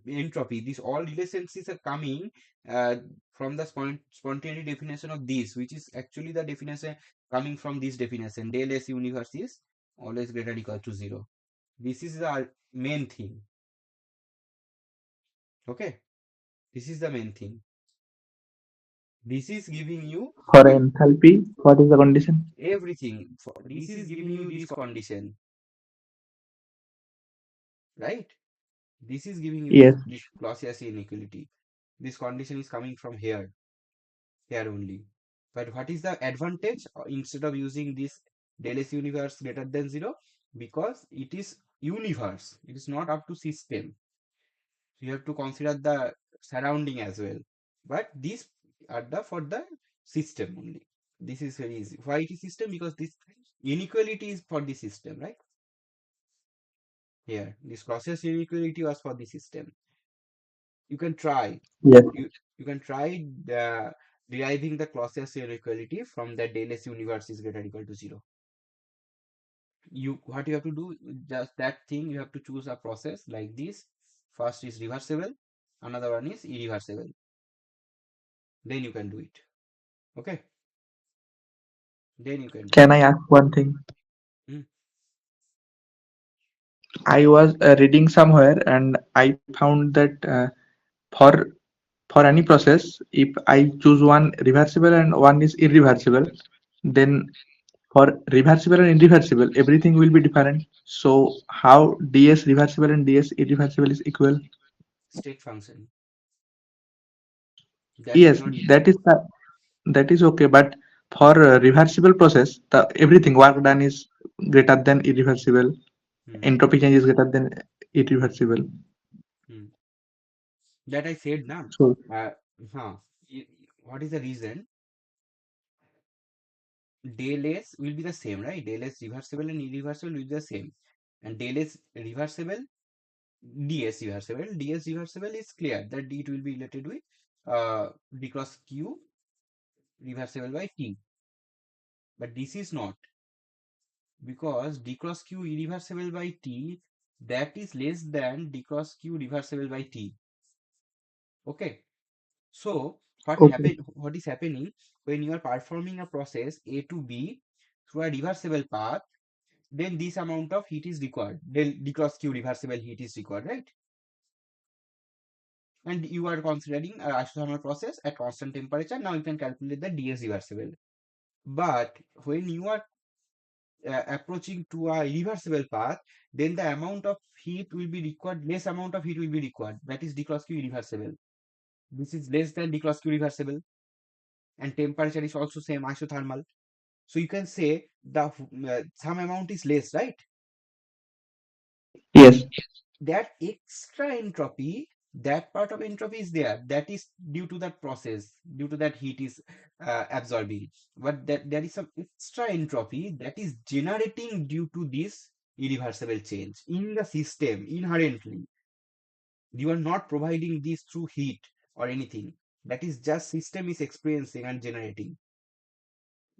entropy. These all relationships are coming uh, from the spontaneous definition of this, which is actually the definition coming from this definition. Del S universe is always greater or equal to zero. This is the main thing. Okay, this is the main thing. This is giving you For enthalpy, what is the condition? everything. This is giving you this condition, right? This is giving you Yes. this Clausius inequality. This condition is coming from here only. But what is the advantage instead of using this del S universe greater than zero? Because it is universe, it is not up to system. You have to consider the surrounding as well. But these are the for the system only. This is very easy. Why it is system? Because this inequality is for the system, right? Here, this process inequality was for the system. You can try. Yes. You can try deriving the Clausius inequality from the del S universe is greater or equal to zero. What you have to do, just that thing, you have to choose a process like this. First is reversible, another one is irreversible. Then you can do it. Okay, then you can do Can I it. ask one thing? Mm, I was reading somewhere and I found that for for any process, if I choose one reversible and one is irreversible, then for reversible and irreversible, everything will be different. So how ds reversible and ds irreversible is equal? state function that Yes, cannot be. that is okay. But for reversible process, the everything work done is greater than irreversible. Hmm, Entropy change is greater than irreversible. hmm. That I said now. So Uh, huh. What is the reason? Del S will be the same, right? Del S reversible and irreversible will be the same. And del S reversible, ds reversible is clear that it will be related with d cross q reversible by t. But this is not, because d cross q irreversible by t, that is less than d cross q reversible by t. Okay. So okay. what is happening when you are performing a process A to B through a reversible path, then this amount of heat is required. Del d cross q reversible heat is required, right? And you are considering a isothermal process at constant temperature. Now you can calculate the ds reversible. But when you are approaching to a reversible path, then the amount of heat will be required, less amount of heat will be required. That is d cross q irreversible. This is less than d cross q reversible, and temperature is also same isothermal. So you can say the some amount is less, right? Yes. That extra entropy, that part of entropy is there, that is due to that process, due to that heat is absorbing. But that there is some extra entropy that is generating due to this irreversible change in the system inherently. You are not providing this through heat or anything. That is just system is experiencing and generating.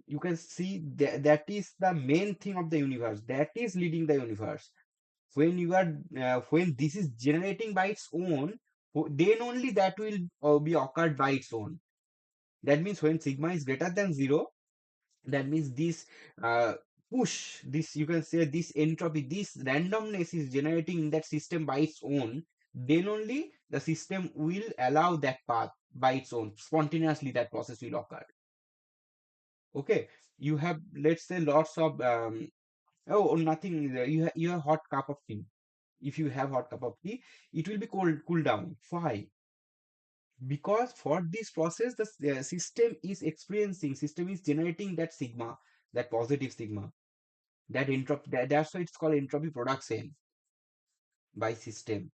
You can see that that is the main thing of the universe, that is leading the universe. When you are when this is generating by its own, then only that will be occurred by its own. That means when sigma is greater than zero, that means this uh, push, this you can say this entropy, this randomness is generating in that system by its own. Then only the system will allow that path by its own, spontaneously that process will occur. Okay, you have, let's say, lots of oh, nothing. You have hot cup of tea. If you have hot cup of tea, it will be cool down. Why? Because for this process, the system is generating that sigma, that positive sigma, that entropy. That's why it's called entropy production by system.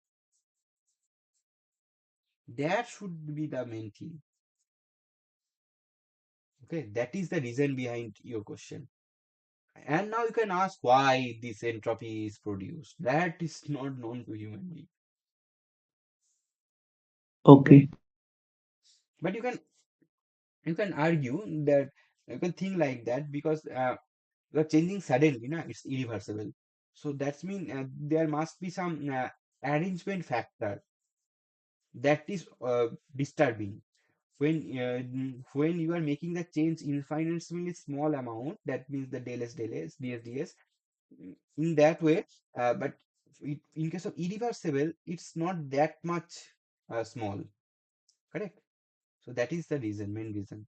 That should be the main thing. Okay, that is the reason behind your question. And now you can ask why this entropy is produced. That is not known to human being. Okay, Okay. but you can argue that, you can think like that, because you're changing suddenly, na, it's irreversible. So that's mean there must be some arrangement factor that is disturbing. When you are making the change infinitesimally small amount, that means the del s del s ds ds, in that way, but in case of irreversible, it's not that much small, correct? So that is the reason, main reason.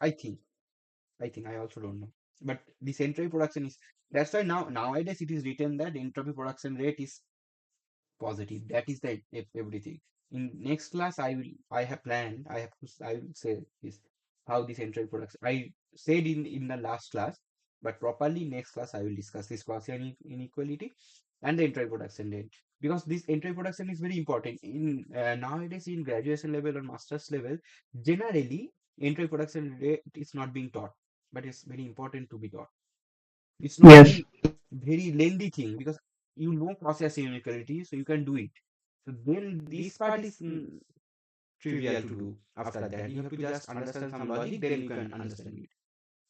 I think. I also don't know. But this entropy production is, that's why nowadays it is written that entropy production rate is positive. That is the everything. In next class, I have planned. I will say this how this entropy production. I said in the last class, but properly next class I will discuss this Gaussian inequality and the entropy production rate, because this entropy production is very important in nowadays in graduation level or masters level. Generally, entropy production rate is not being taught, but it's very important to be taught. It's not Yes. very lengthy thing, because you know process inequality, so you can do it. So then this part is trivial to do. After that, you have to just understand some logic, then you can understand it.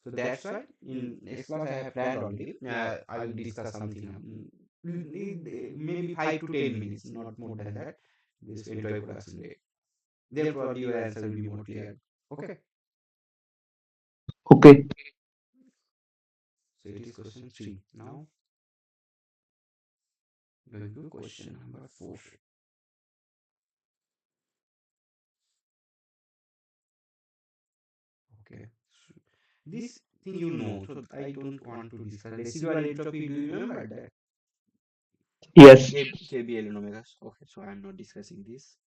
So that's why in next class I have planned already. I will discuss something. Maybe 5 to 10 minutes, not more than that. This entropy production rate. Then probably your answer will be more clear. Okay. Okay. So it is question 3. Now going to question number 4. Okay. So this thing you know, so I don't want to discuss. Residual entropy, do you remember that? Yes. KBL and omega. Okay, so I am not discussing this.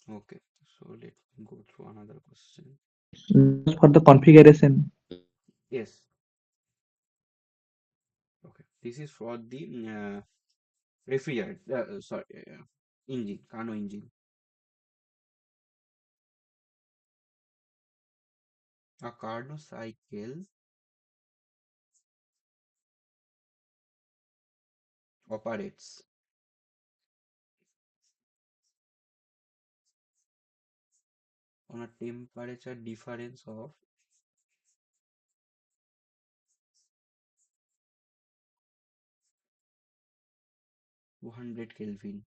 Okay, so let me go through another question. Just for the configuration. Yes. Okay, this is for the refrigerator. Sorry, engine, Carnot engine. A Carnot cycle operates on a temperature difference of 200 Kelvin.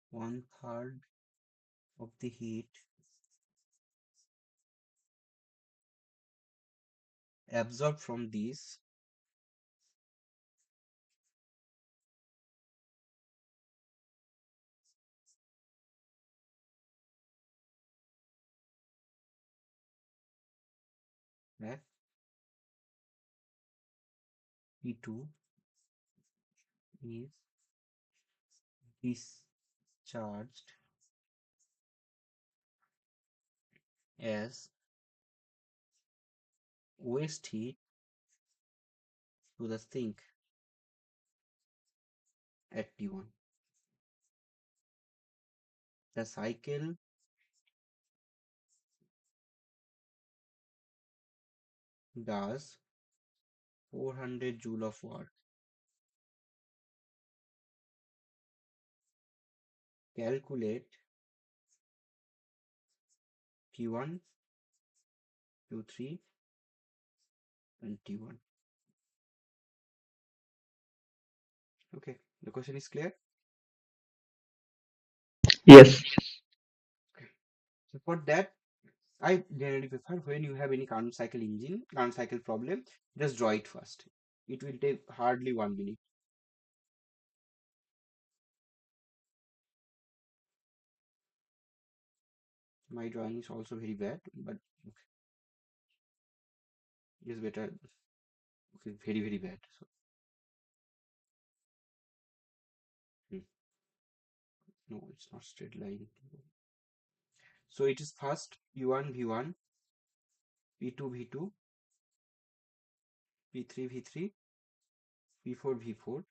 One third of the heat absorbed from this at P2 is discharged as waste heat to the sink at T1. The cycle does 400 joule of work. Calculate T1, Q3, and T1. Okay, the question is clear. Yes. Okay. So for that, I generally prefer when you have any Carnot cycle engine, Carnot cycle problem, just draw it first. It will take hardly 1 minute. My drawing is also very bad, but okay, it's better. Okay, very, very bad. So, hmm, no, it's not straight line. So it is first P1, V1, P2, V2, P3, V3, P4, V4.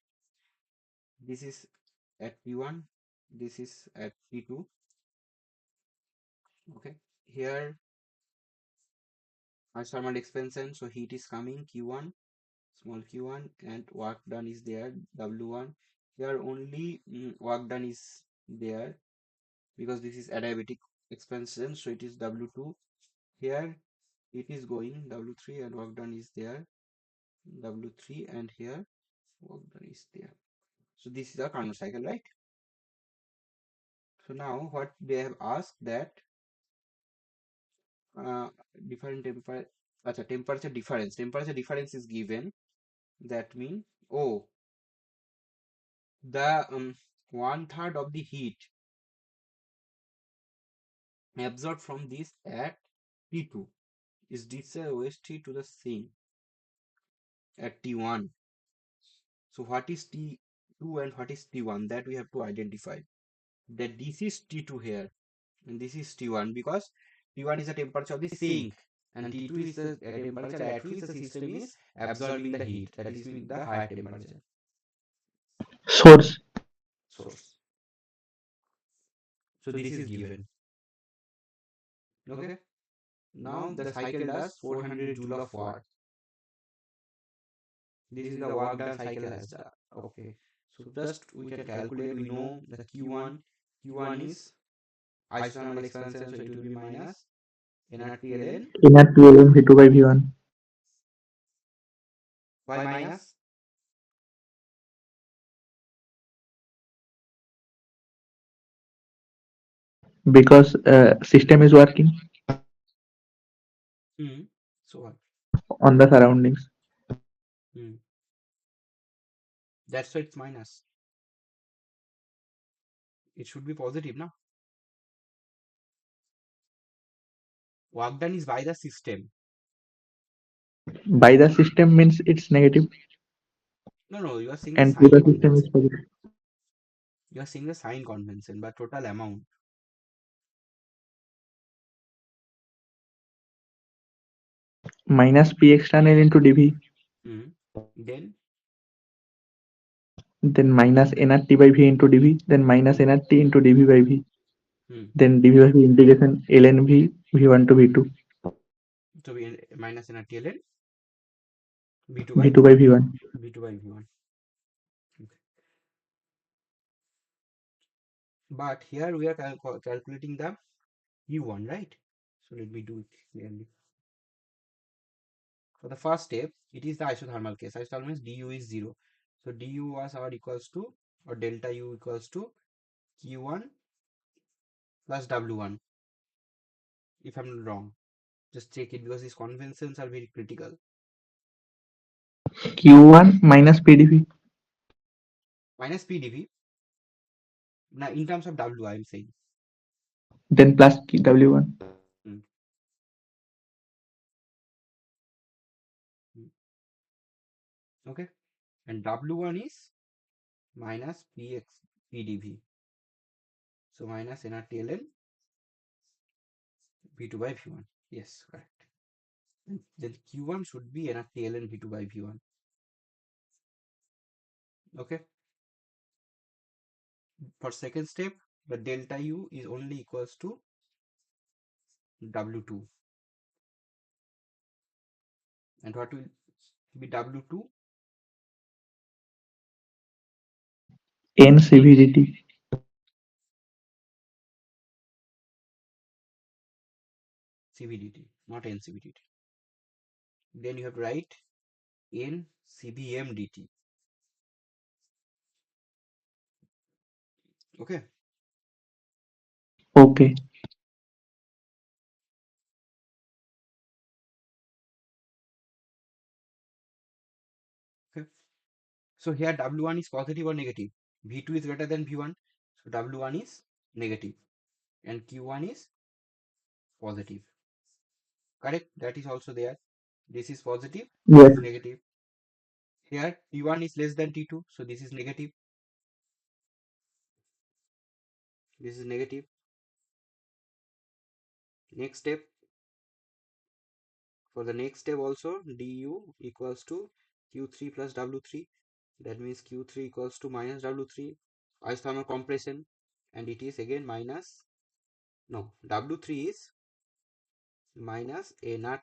This is at P1, this is at P2. Okay, here our thermal expansion, so heat is coming Q1, small q1, and work done is there W1, Here only work done is there because this is adiabatic expansion, so it is W2. Here it is going W3 and work done is there W3, and here work done is there. So this is a Carnot cycle, right? So now what they have asked that uh, different temperature difference is given. That means, oh, the 1/3 of the heat absorbed from this at T2 is distributed to the same at T1. So what is T2 and what is T1? That we have to identify. That this is T2 here and this is T1, because T1 is the temperature of the sink and T2 is the temperature at which the system is absorbing the heat. That is mean the higher temperature Source. source. So this is given. Okay. Now the cycle does 400 joule of work. This is the work done cycle has done. Okay. So just we can calculate. We know the Q1. Q1 is isothermal expansion, so it will be minus NRTLN. Inner PLM V2 by V1. Why minus? Because system is working Hmm. So what? on the surroundings. Hmm. That's why it's minus. It should be positive, no? Work done is by the system. By the system means it's negative, No, no, you are seeing the and to sign the system is convention. positive. You are seeing the sign convention, but total amount. Minus P external into dV, Hmm. Then, then minus nRT by V into dV, then minus hmm. nRT into dV by V, Hmm. then dV by V integration ln V V1 to V2, So we minus NRTLN B2 by V2 by V1. B2 by V1. Okay. But here we are calculating the U1, right? So let me do it clearly. For the first step, it is the isothermal case. Isothermal means du is 0. So du was our equals to, or delta U equals to Q1 plus W1. If I'm not wrong, just check it because these conventions are very critical. Q1 minus PdV, Minus PdV. Now in terms of W, I'm saying. then plus W1. Hmm. Hmm. Okay. And W1 is minus PdV. So minus NRTLN V2 by V1. Yes, correct. And then Q1 should be NRTLN V2 by V1. Okay. For second step, the delta U is only equals to W2. And what will be W2? N CVDT. CVDT, not NCVDT. Then you have to write NCVMDT. Okay. Okay. Okay. So here W1 is positive or negative. V2 is greater than V1. So W1 is negative and Q1 is positive. Correct? That is also there. This is positive. This Yes. is negative. Here T1 is less than T2. So this is negative. This is negative. Next step. For the next step also, du equals to Q3 plus W3. That means Q3 equals to minus W3. Isothermal compression. And it is again minus, no, W3 is minus NR.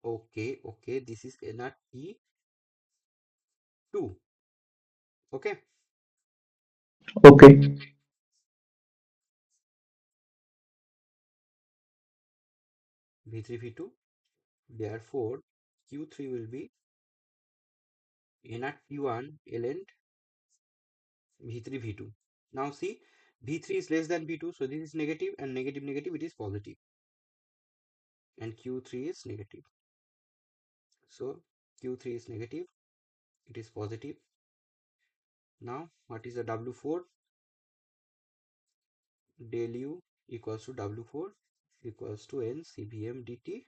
Okay, this is NRT2. Okay. Okay. V3 V2. Therefore, Q3 will be N at P1 ln V3 V2. Now see, V3 is less than V2, so this is negative, and negative negative it is positive, and Q3 is negative. So Q3 is negative, it is positive. Now what is the W4? Del U equals to W4 equals to N CVM dt.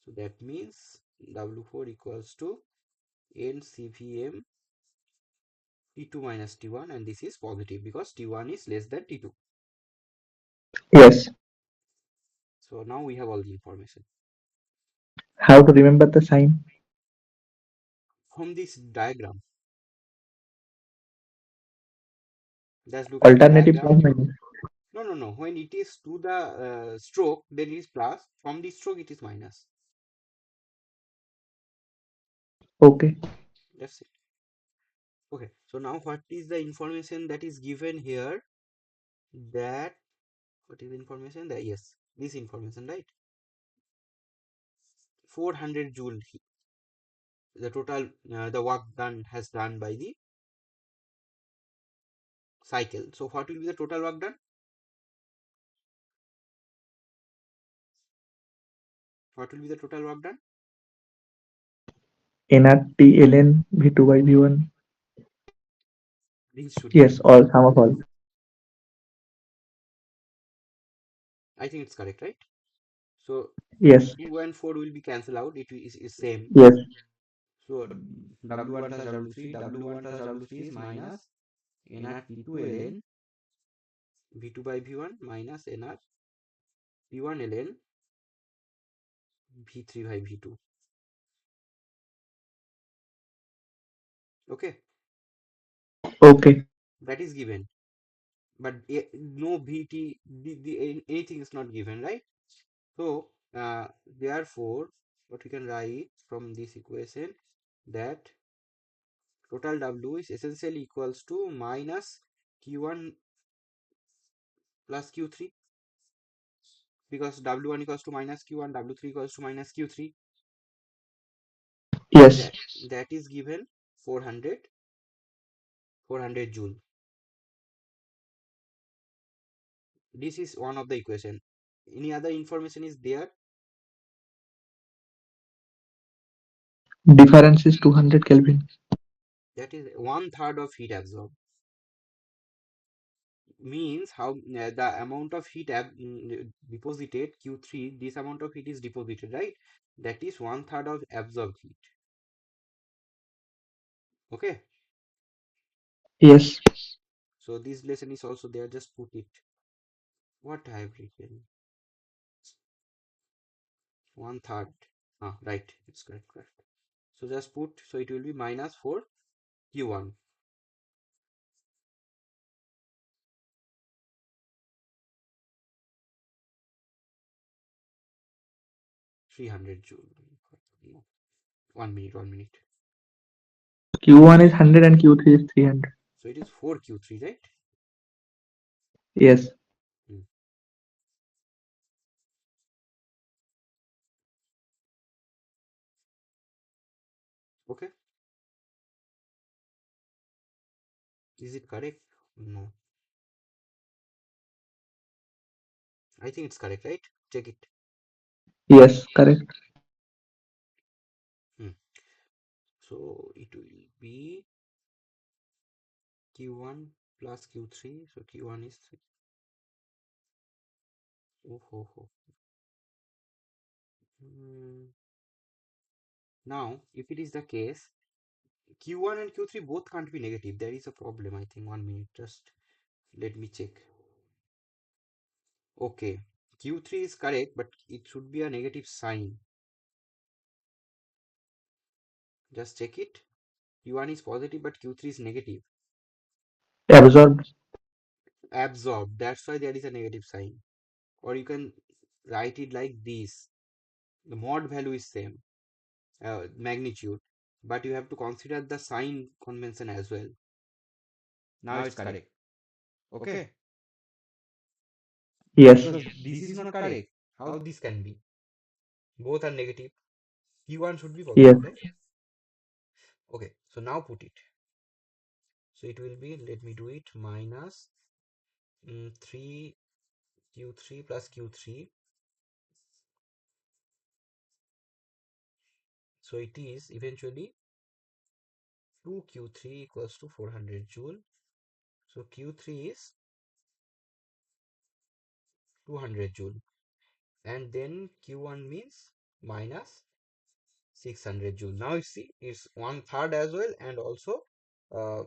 So that means W4 equals to N CVM T2 minus T1, and this is positive because T1 is less than T2. Yes. So now we have all the information. How to remember the sign? From this diagram, let's look at the Alternative diagram. sign maybe. No, no, no. When it is to the stroke, then it is plus. From the stroke, it is minus. Okay. That's it. Okay. So now what is the information that is given here? That what is the information? That yes, this information, right? 400 joule. The total the work done has done by the cycle. So what will be the total work done? What will be the total work done? NRT ln V2 by V1. This should be. Yes, all sum of all. I think it's correct, right? So Yes. 2 and 4 will be cancelled out. It is same. Yes. So W1 plus W3, W1 plus W3 is minus N at P2 ln V2 by V1 minus N at P1 ln V3 by V2. Okay, Okay. that is given. But no VT, anything is not given, right? So therefore, what we can write from this equation, that total W is essentially equals to minus Q1 plus Q3, because W1 equals to minus Q1, W3 equals to minus Q3. Yes. That that is given 400 joule. This is one of the equation. Any other information is there? Difference is 200 Kelvin. That is one third of heat absorbed. Means how the amount of heat deposited Q3, this amount of heat is deposited, right? That is one third of absorbed heat. Okay. Yes. So this lesson is also there. Just put it. What I have written. One third. Ah, right. It's correct. Correct. So just put. So it will be minus 4 Q1. 300 joule. No. 1 minute. 1 minute. Q1 is 100 and Q3 is 300. So it is 4 Q3, right? Yes. Hmm. Okay. Is it correct? No. I think it's correct, right? Check it. Yes. Correct. Hmm. So it will be Q1 plus Q3. So Q1 is 3. Oh, ho, ho. Hmm. Now, if it is the case, Q1 and Q3 both can't be negative. There is a problem, I think. 1 minute. Just let me check. Okay. Q3 is correct, but it should be a negative sign. Just check it. Q1 is positive, but Q3 is negative. Absorbed. Absorbed. That's why there is a negative sign. Or you can write it like this. The mod value is same, magnitude, but you have to consider the sign convention as well. Now it's correct. Okay. Yes. Because this is not correct. How this can be? Both are negative. Q1 should be Yes. positive, right? Okay. So now put it. So it will be, let me do it, minus 3 Q3 plus Q3. So it is eventually 2 Q3 equals to 400 joule. So Q3 is 200 joule. And then Q1 means minus 600 joule. Now you see it's 1/3 as well, and also uh,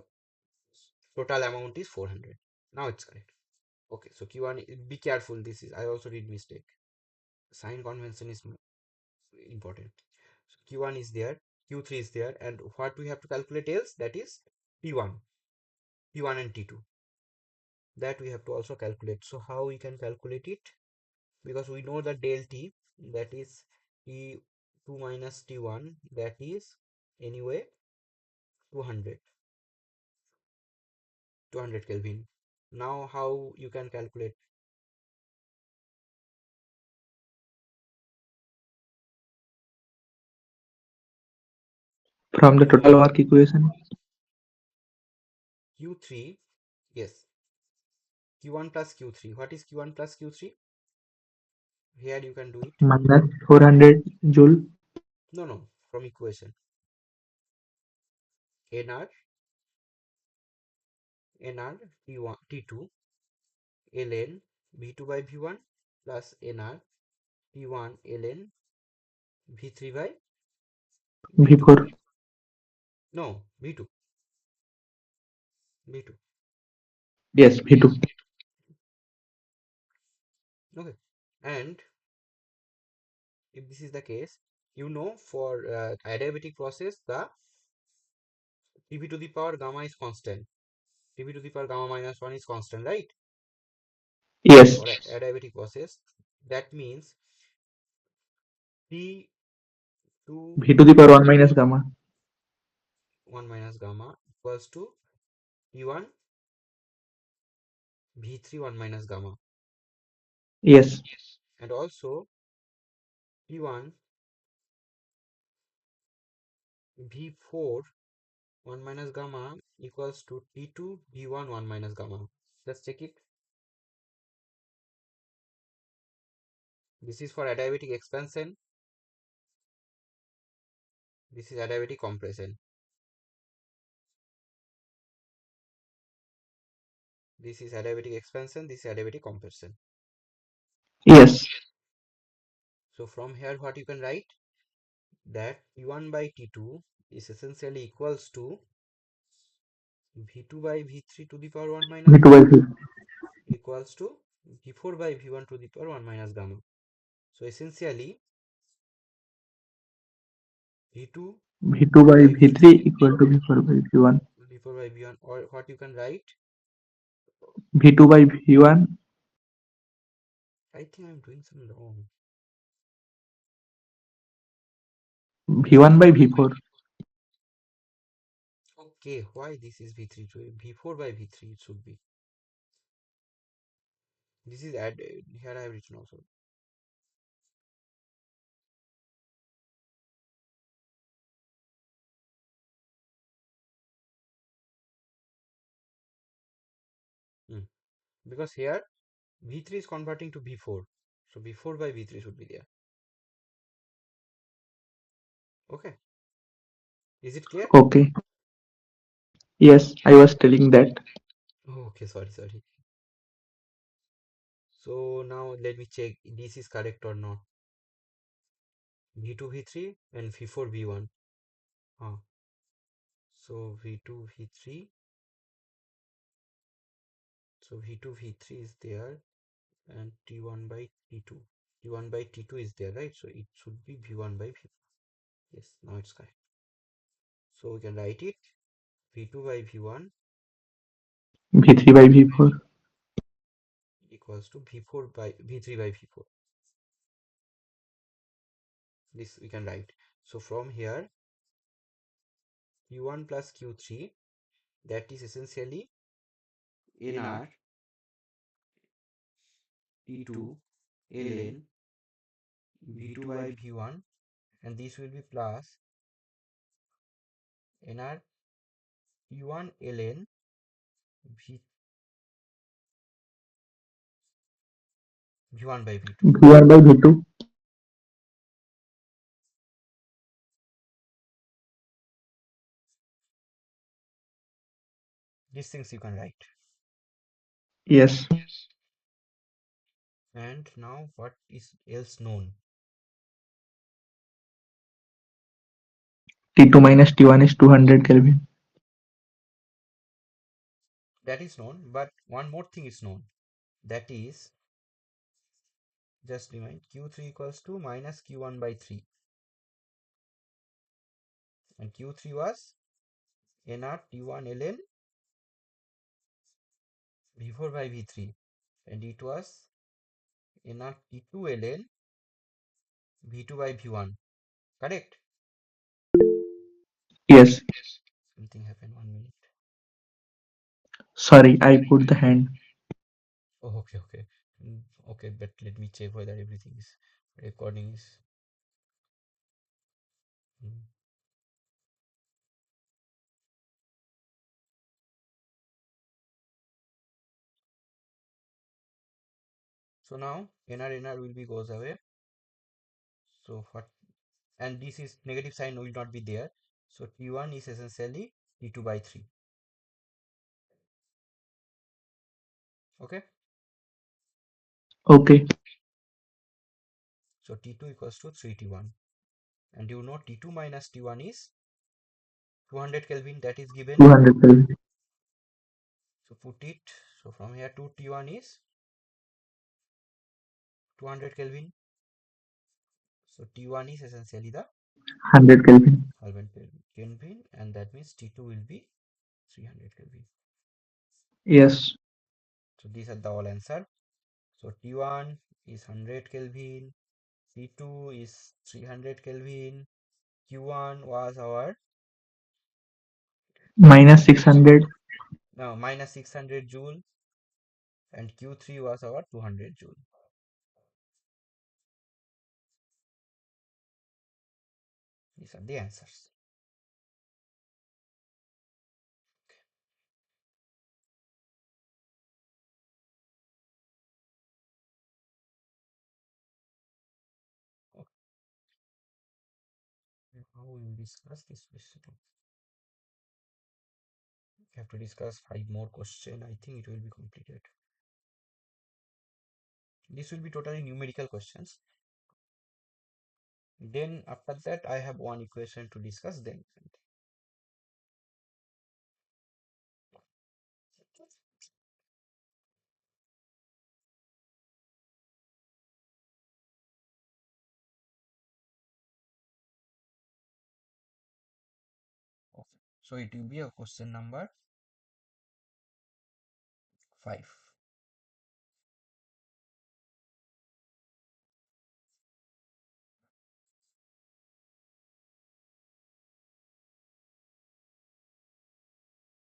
total amount is 400. Now it's correct. Okay, so Q1, be careful. This is, I also did mistake. Sign convention is important. So Q1 is there, Q3 is there, and what we have to calculate else, that is T1, T1 and T2. That we have to also calculate. So how we can calculate it? Because we know the del T, that is T2 minus T1, that is anyway 200 Kelvin. Now how you can calculate? From the total work equation, Q3, yes, Q1 plus Q3. What is Q1 plus Q3? Here you can do it. minus 400 joule. No, from equation. NR, NR T1, T2, ln V2 by V1 plus NR T1 ln V3 by V2. V4. No, V2, V2. Yes, V2. Okay. And if this is the case, you know, for adiabatic process, the Tv to the power gamma is constant. Tv to the power gamma minus 1 is constant, right? Yes. For adiabatic process, that means T2 V to the power 1 minus gamma. 1 minus gamma equals to T1 V3 1 minus gamma, Yes. and also T1 V4 1 minus gamma equals to T2 V1 1 minus gamma. Let's check it. This is for adiabatic expansion. This is adiabatic compression. This is adiabatic expansion. This is adiabatic compression. Yes. So from here, what you can write, that T1 by T2 is essentially equals to V2 by V3 to the power 1 minus V2 by gamma V. equals to V4 by V1 to the power 1 minus gamma. So essentially V2 V2 by by V3 V3 equal to V4 by V1. V4 by V1, or what you can write, V2 by V1. I think I'm doing some wrong. V1 by V4. Okay, why this is V3 to V4 by V3 it should be. This is added, here I have written also. Because here V3 is converting to V4. So V4 by V3 should be there. Okay. Is it clear? Okay. Yes, I was telling that. Oh, okay, sorry. So now let me check this is correct or not. V2 V3 and V4 V1. So V2 V3. So V2 V3 is there, and T1 by T2. T1 by T2 is there, right? So it should be V1 by V4. Yes, now it's correct. So we can write it V2 by V1 V3 by V4. equals to V4 by V3 by V4. This we can write. So from here, Q1 plus Q3, that is essentially nr T2 ln V2 by V1, and this will be plus nr T1 ln V, V1 by V2. V1 by V2. These things you can write. Yes. And now what is else known? T2 minus T1 is 200 Kelvin. That is known, but one more thing is known. That is, just remind, Q3 equals to minus Q1 by 3. And Q3 was nr T1 ln V4 by V3. And it was nr T2 ln V2 by V1. Correct? Yes. Something happened, 1 minute. Sorry, I put the hand. Oh, okay, okay. Okay, but let me check whether everything is recording is. mm. So now nr will be goes away. So what? And this is negative sign will not be there. So T1 is essentially T2 by 3. Okay. Okay. So T2 equals to 3T1. And you know T2 minus T1 is 200 Kelvin, that is given. 200 Kelvin. So put it. So from here to T1 is 200 Kelvin. So T1 is essentially the 100 Kelvin. 100 Kelvin, and that means T2 will be 300 Kelvin. Yes. So these are the all answer. So T1 is 100 Kelvin, T2 is 300 Kelvin, Q1 was our Minus 600. now minus 600 joule, and Q3 was our 200 joule. These are the answers. Okay. How we will discuss this question? We have to discuss 5 more questions. I think it will be completed. This will be totally numerical questions. Then after that, I have one equation to discuss then. Okay. So it will be a question number 5.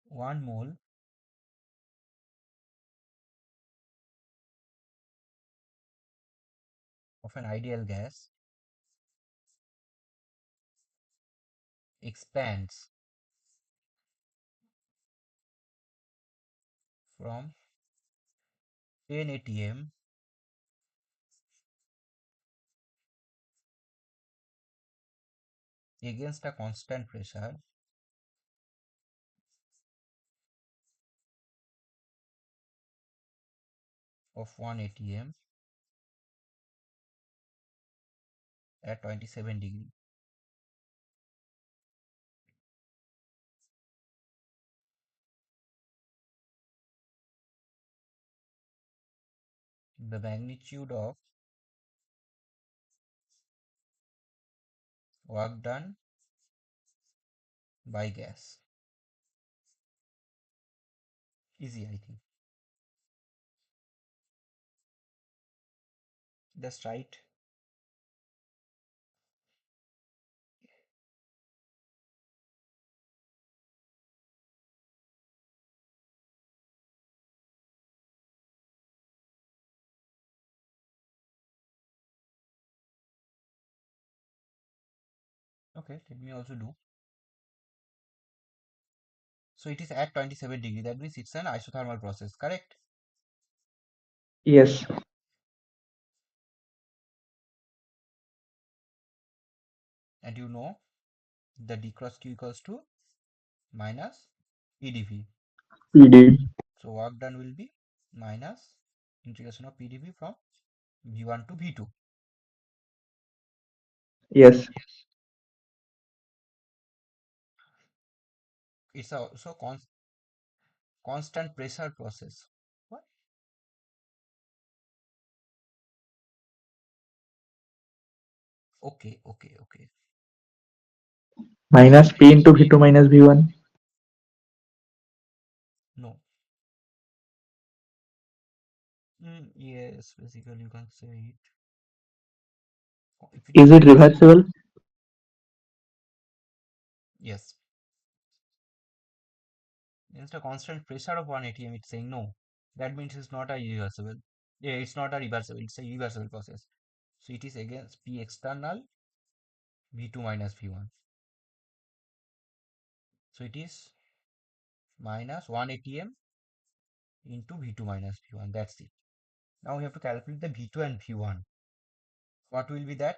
One mole of an ideal gas expands from 10 atm against a constant pressure of 1 atm at 27 degree. The magnitude of work done by gas. Easy, I think. Just write Okay, let me also do. So it is at 27 degree. That means it's an isothermal process, correct? Yes. And you know the d cross q equals to minus pdv. PD. So work done will be minus integration of pdv from v1 to v2. Yes. It's also constant pressure process. What? Okay, okay, okay. Minus P into V2 minus V1. No. Yes, basically you can say it. If it is Is it constant, reversible? yes. Instead of constant pressure of one ATM, it's saying no. That means it's not a reversible. Yeah, it's not a reversible. It's a irreversible process. So it is against P external V2 minus V1. So it is minus 1 ATM into V2 minus V1. That's it. Now we have to calculate the V2 and V1. What will be that?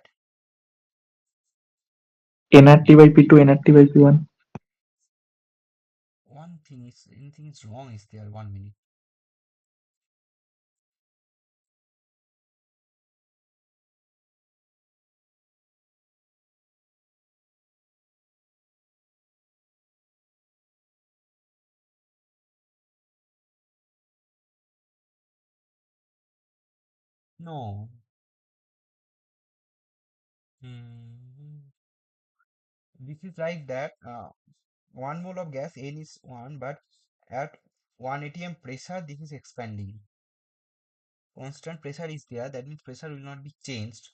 nRT by P2, nRT by P1. One thing is, anything is wrong is there. 1 minute. No. Hmm. This is like that. 1 mole of gas N is 1, but at 1 atm pressure, this is expanding. Constant pressure is there. That means pressure will not be changed.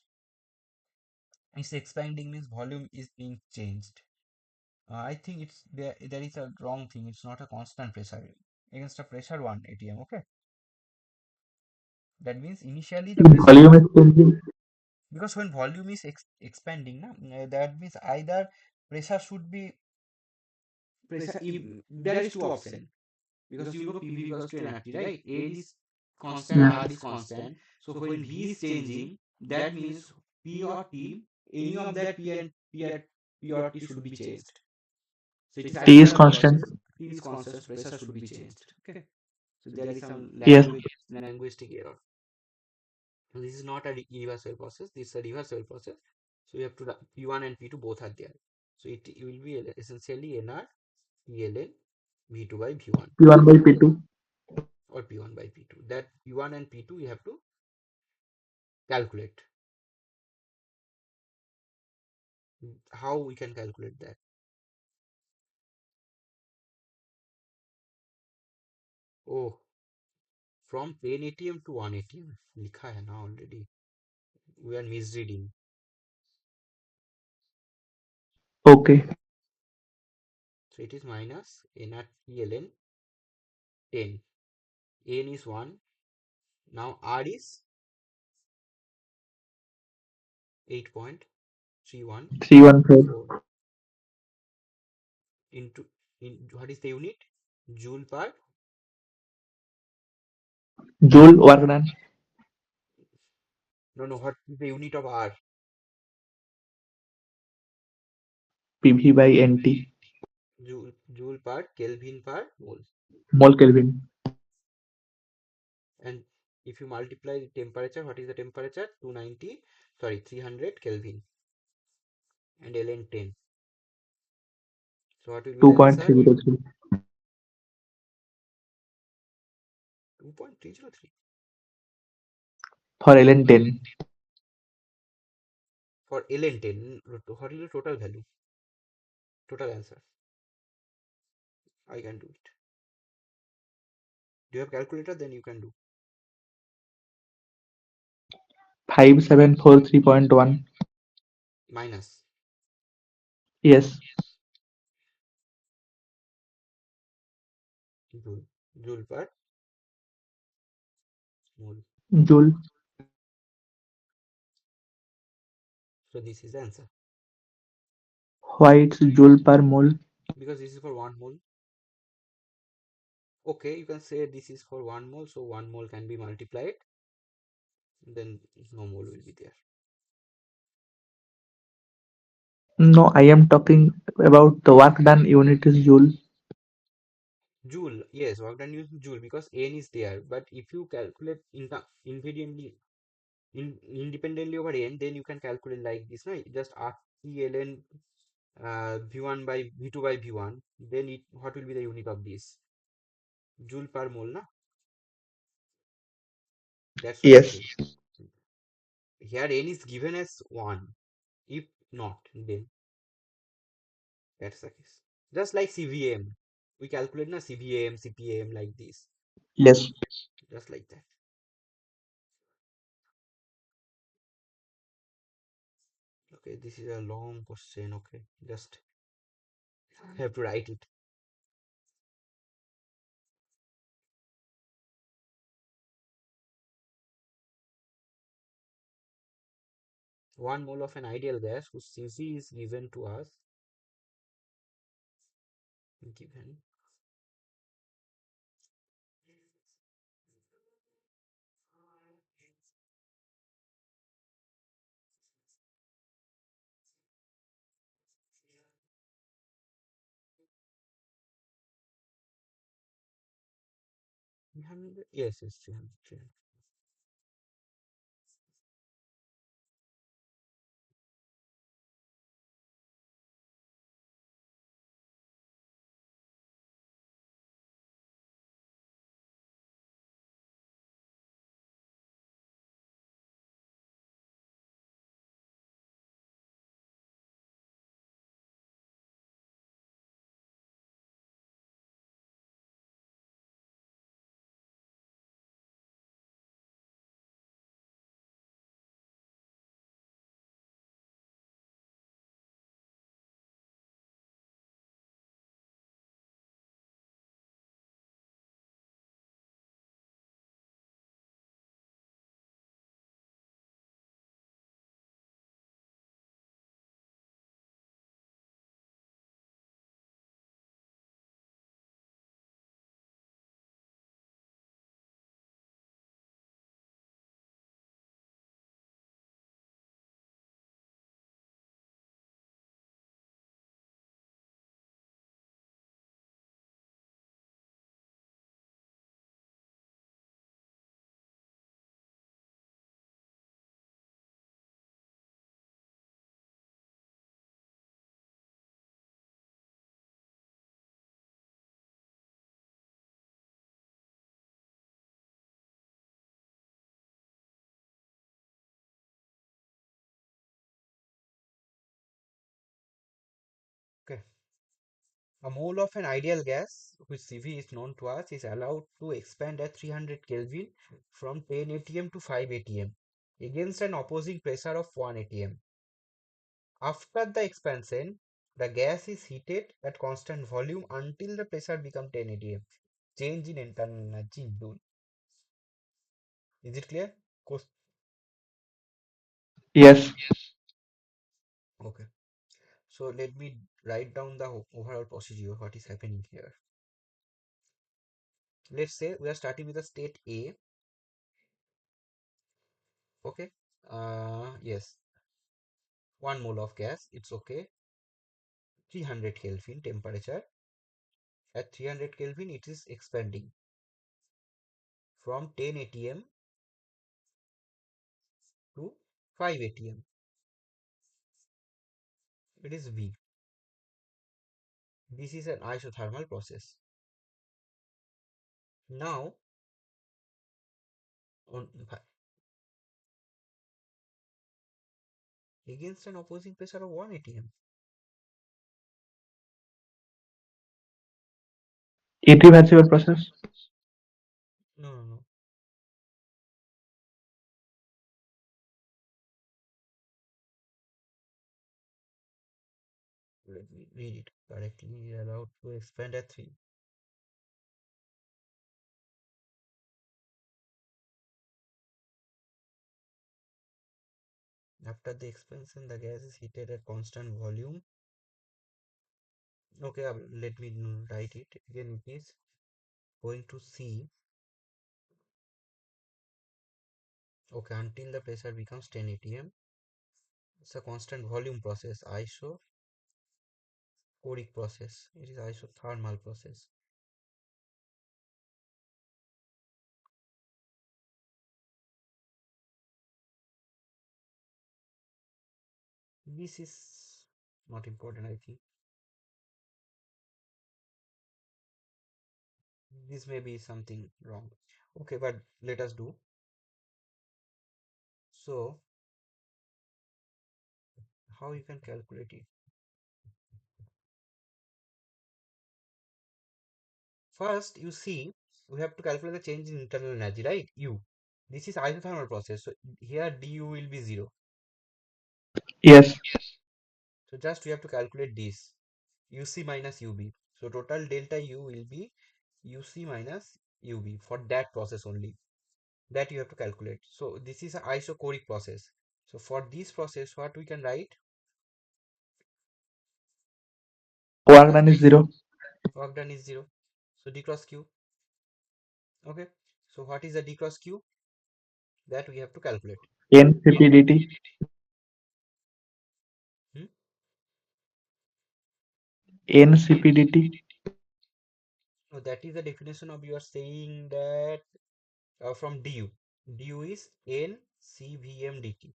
It's expanding means volume is being changed. I think it's there. There is a wrong thing. It's not a constant pressure against a pressure 1 atm. Okay, that means initially the pressure Volume is, is changing. because when volume is expanding, na, that means either pressure should be pressure. If there is two option, because you know PV equals to nRT, right? N is constant, Yeah. R is constant. So when V is changing, that means P or T, any of that P or T should be changed. So it is T is isothermal constant. process. T is constant, pressure should be changed. Okay. So there is some Yes. linguistic error. This is not a irreversible process. This is a reversible process. So you have to P1 and P2 both are there. So it will be essentially NR PLN V2 by V1 P1 by P2. or P1 by P2. That P1 and P2 you have to calculate. How we can calculate that? Oh, from 10 ATM to 1 ATM. लिखा है ना already. We are misreading. Okay. So it is minus N at PLN 10. N is 1. Now R is 8.314 314. into, in what is the unit? Joule per, Joule work done. no, what is the unit of R? PV by NT. Joule per Kelvin per mole. Mole Kelvin. And if you multiply the temperature, what is the temperature? 290, sorry, 300 Kelvin and ln 10. So what will be the answer? 2.303. 2.303. For ln 10. For ln 10, what is the total value? Total answer. I can do it. Do you have calculator? Then you can do. 5743.1. Minus Yes. joule. Joule per mole. Joule. So this is the answer. Why it's joule per mole? because this is for 1 mole. Okay, you can say this is for 1 mole, so 1 mole can be multiplied, then no mole will be there. No, I am talking about the work done unit is joule. Joule, yes, work done using joule because n is there. But if you calculate invariantly independently over n, then you can calculate like this, no? Just RTLN V1 by V2 by V1. Then what will be the unit of this? Joule per mole, na? That's why I Yes. say here n is given as 1. If not, then that's the case. Just like CVM, we calculate na CVM, CPM like this, Yes. just like that. Okay, this is a long question. Okay, just have to write it. One mole of an ideal gas whose Cc is given to us, given. Yes, yes, 300. Okay. A mole of an ideal gas, which Cv is known to us, is allowed to expand at 300 Kelvin from 10 atm to 5 atm against an opposing pressure of 1 atm. After the expansion, the gas is heated at constant volume until the pressure becomes 10 atm. Change in internal energy in joule. Is it clear? Yes. Okay. So let me write down the overall procedure, what is happening here. Let's say we are starting with the state A. Okay. Yes. 1 mole of gas. It's okay. 300 Kelvin temperature. At 300 Kelvin, it is expanding from 10 atm to 5 atm. It is V. This is an isothermal process. Now, on against an opposing pressure of 1 atm. Irreversible process. No, no, no. Let me read it correctly. Allowed to expand at 3. After the expansion, the gas is heated at constant volume Okay, let me write it again. It is going to C, okay, until the pressure becomes 10 atm. It's a constant volume process, isocoric process. It is isothermal process. This is not important, I think. This may be something wrong. Okay, but let us do. So, how you can calculate it? First, you see, we have to calculate the change in internal energy, right? U. This is isothermal process. So here du will be 0. Yes. So just we have to calculate this. UC minus UB. So total delta U will be UC minus UB for that process only. That you have to calculate. So this is an isocoric process. So for this process, what we can write? Work done is 0. Work done is 0. So D cross Q. Okay. So what is the D cross Q? That we have to calculate. NCPDT. Hmm? NCPDT. So that is the definition of you are saying that from du. Du is N CVM dt.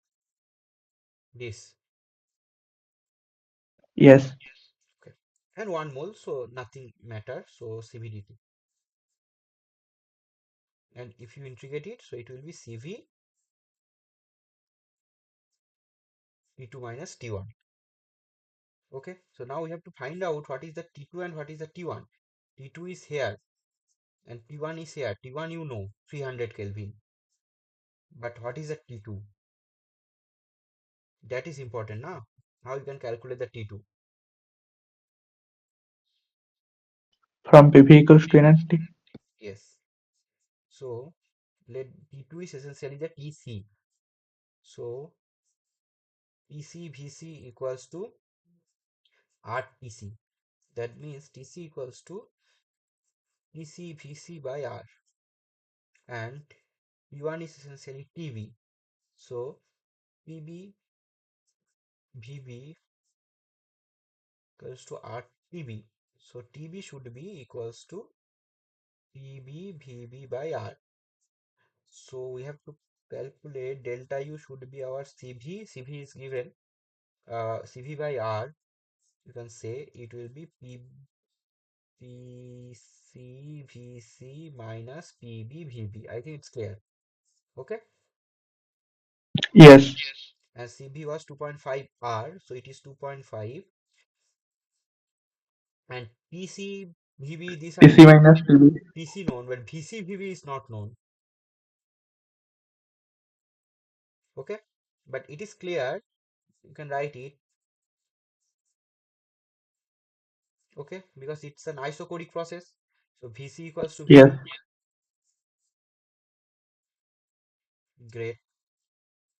This. Yes. Okay. And 1 mole, so nothing matter. So CVDT. And if you integrate it, so it will be CV T2 minus T1. Okay, so now we have to find out what is the T2 and what is the T1. T2 is here and T1 is here. T1 you know, 300 Kelvin. But what is the T2? That is important now. How you can calculate the T2? From PV equals to NRT. Yes. So let T2 is essentially the TC. So TC VC equals to RTC. That means TC equals to TC VC by R. And P1 is essentially TB. So PB VB equals to RTB. So TB should be equals to PB VB by R. So we have to calculate delta U should be our CV. CV is given CV by R. You can say it will be PC VC minus PB VB. I think it's clear. Okay. Yes. And CB was 2.5 R, so it is 2.5. And PC VB, these are PC known. minus PV. PC known, but VC VB is not known. Okay, but it is clear. You can write it. Okay, because it's an isocoric process. So VC equals to Yes. VB. Great.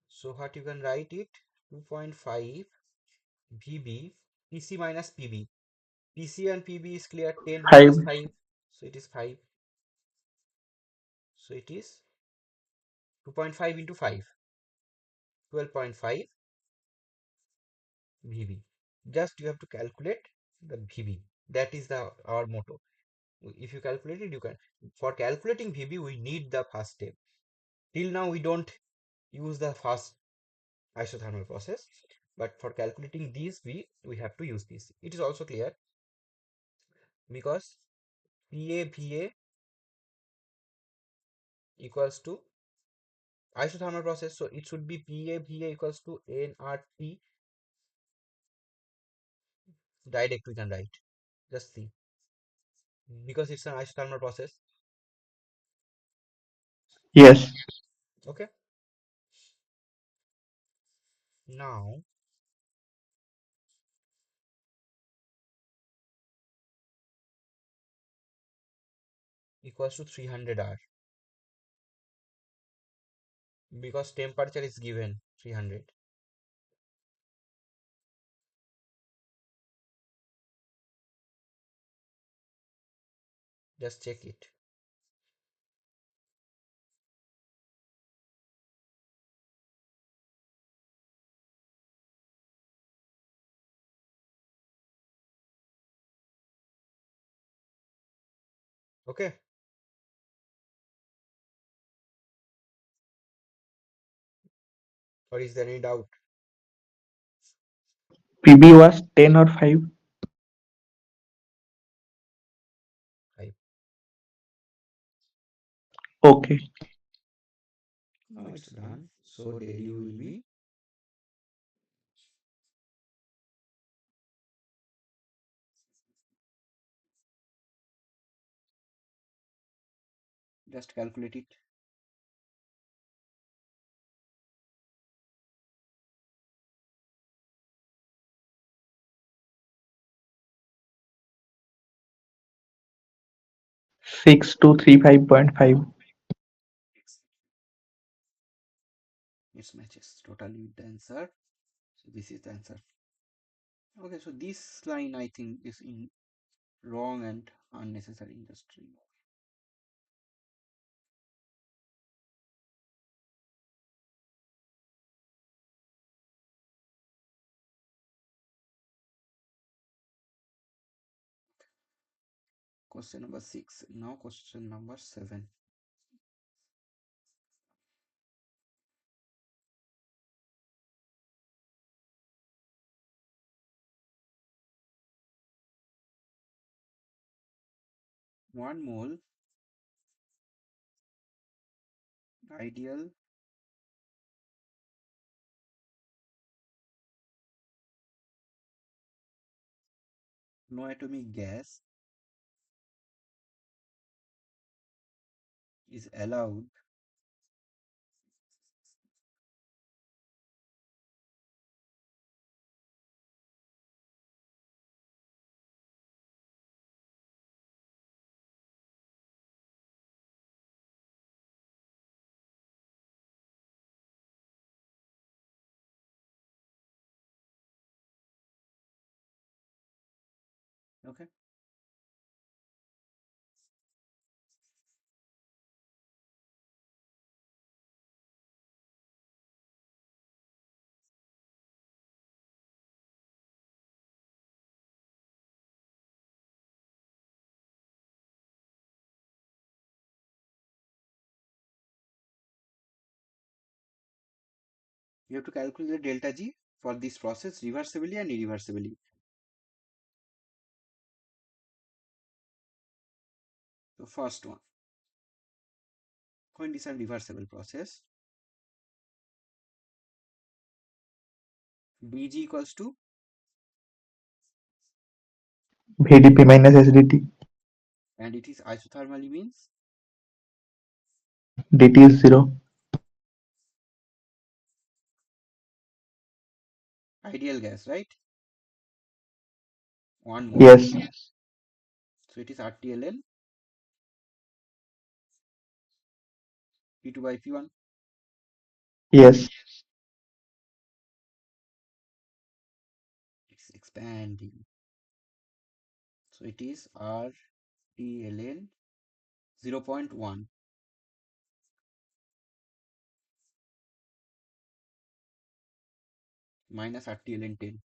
So what you can write it? 2.5 VB PC minus PB. PC and PB is clear. 10 5. minus 5. So it is 5. So it is 2.5 into 5. 12.5 VB. Just you have to calculate the VB. That is our motto. If you calculate it, you can. For calculating VB, we need the first step. Till now, we don't use the first isothermal process, but for calculating these, we have to use this. It is also clear because PA equals to isothermal process, so it should be PA equals to nRT. Direct we can write. Just see, because it's an isothermal process. Yes. Okay. Now equals to 300 R because temperature is given 300. Just check it. Okay. Or is there any doubt? PB was 10 or 5. Right. Okay. Now it's done. So daily will be just calculate it. 6235.5. It matches totally with the answer. So this is the answer. Okay, so this line I think is in wrong and unnecessary industry. Question number 6. Now question number 7. One mole ideal no atomic gas is allowed okay. You have to calculate the delta G for this process reversibly and irreversibly. So first one, when this is a reversible process, Bg equals to, VDP minus SDT. and it is isothermally means DT is 0. ideal gas, right? 1 mole. Yes. So it is RTLN P2 by P1. Yes. It's expanding. So it is RTLN 0.1 minus RTLN 10.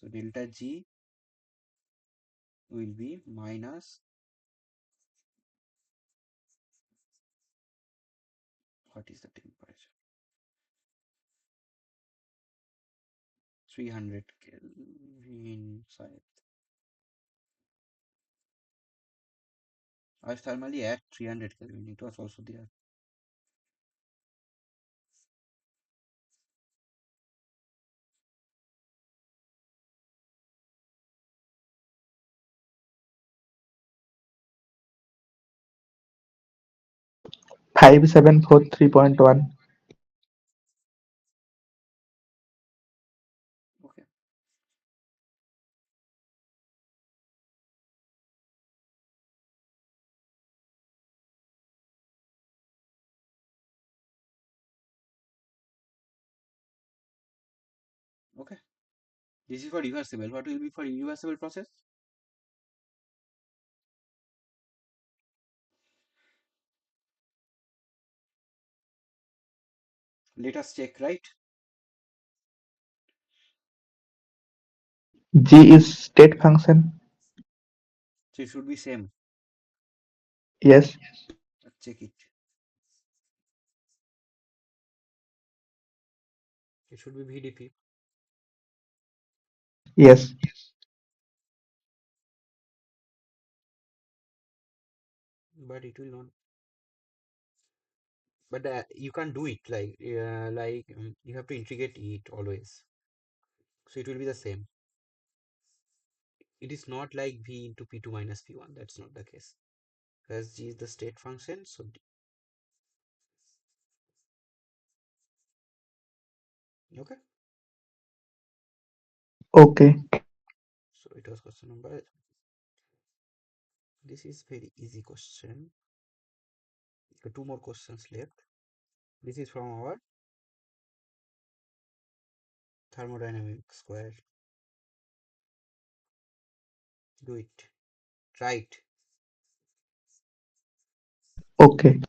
So delta G will be minus, what is the temperature? 300 Kelvin side. Isothermally at 300 Kelvin. It was also there. Five seven four 3.1. Okay. Okay. This is for reversible. What will be for irreversible process? Let us check, right? G is state function. So it should be same. Yes, Let's check it. It should be VDP, yes. but it will not. But you can't do it you have to integrate it always. So it will be the same. It is not like V into P2 minus P1. That's not the case. Because G is the state function. So okay. Okay. So it was question number. This is very easy question. Two more questions left. This is from our thermodynamics square. Do it. Try it. Okay.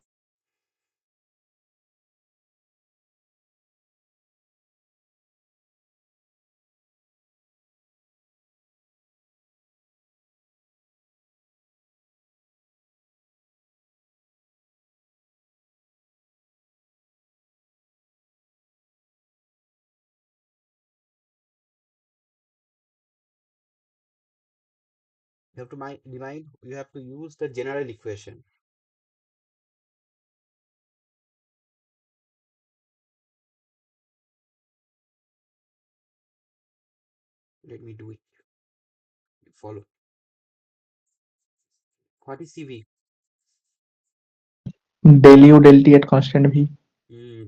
You have to remind. You have to use the general equation. Let me do it. Follow. What is CV? Del U del T at constant V.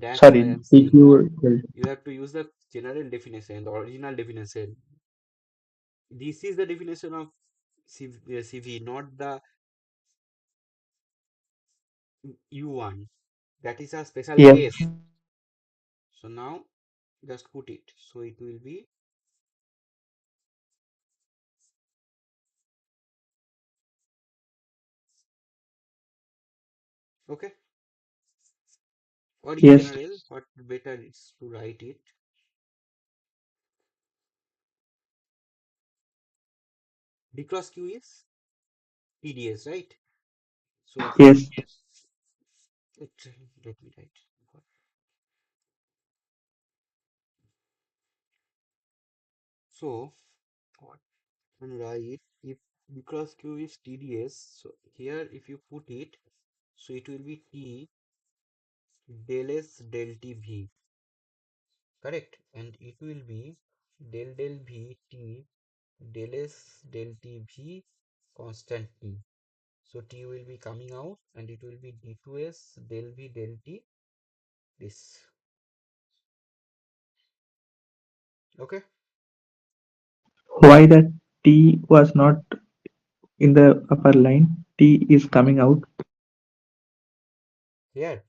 That's Sorry, why I'm saying na. dq del You have to use the general definition, the original definition. This is the definition of CV, not the U1. That is a special yes, case. So now just put it. So it will be okay. Or in yes, general, what better is to write it because Q is TDS, right? So yes. let, let me write. So what can write if because Q is TDS, so here if you put it, so it will be T del S del T V, correct? And it will be del V T del S del T V constant T. So T will be coming out and it will be D2S del V del T this. Okay, Why that T was not in the upper line? T is coming out. here.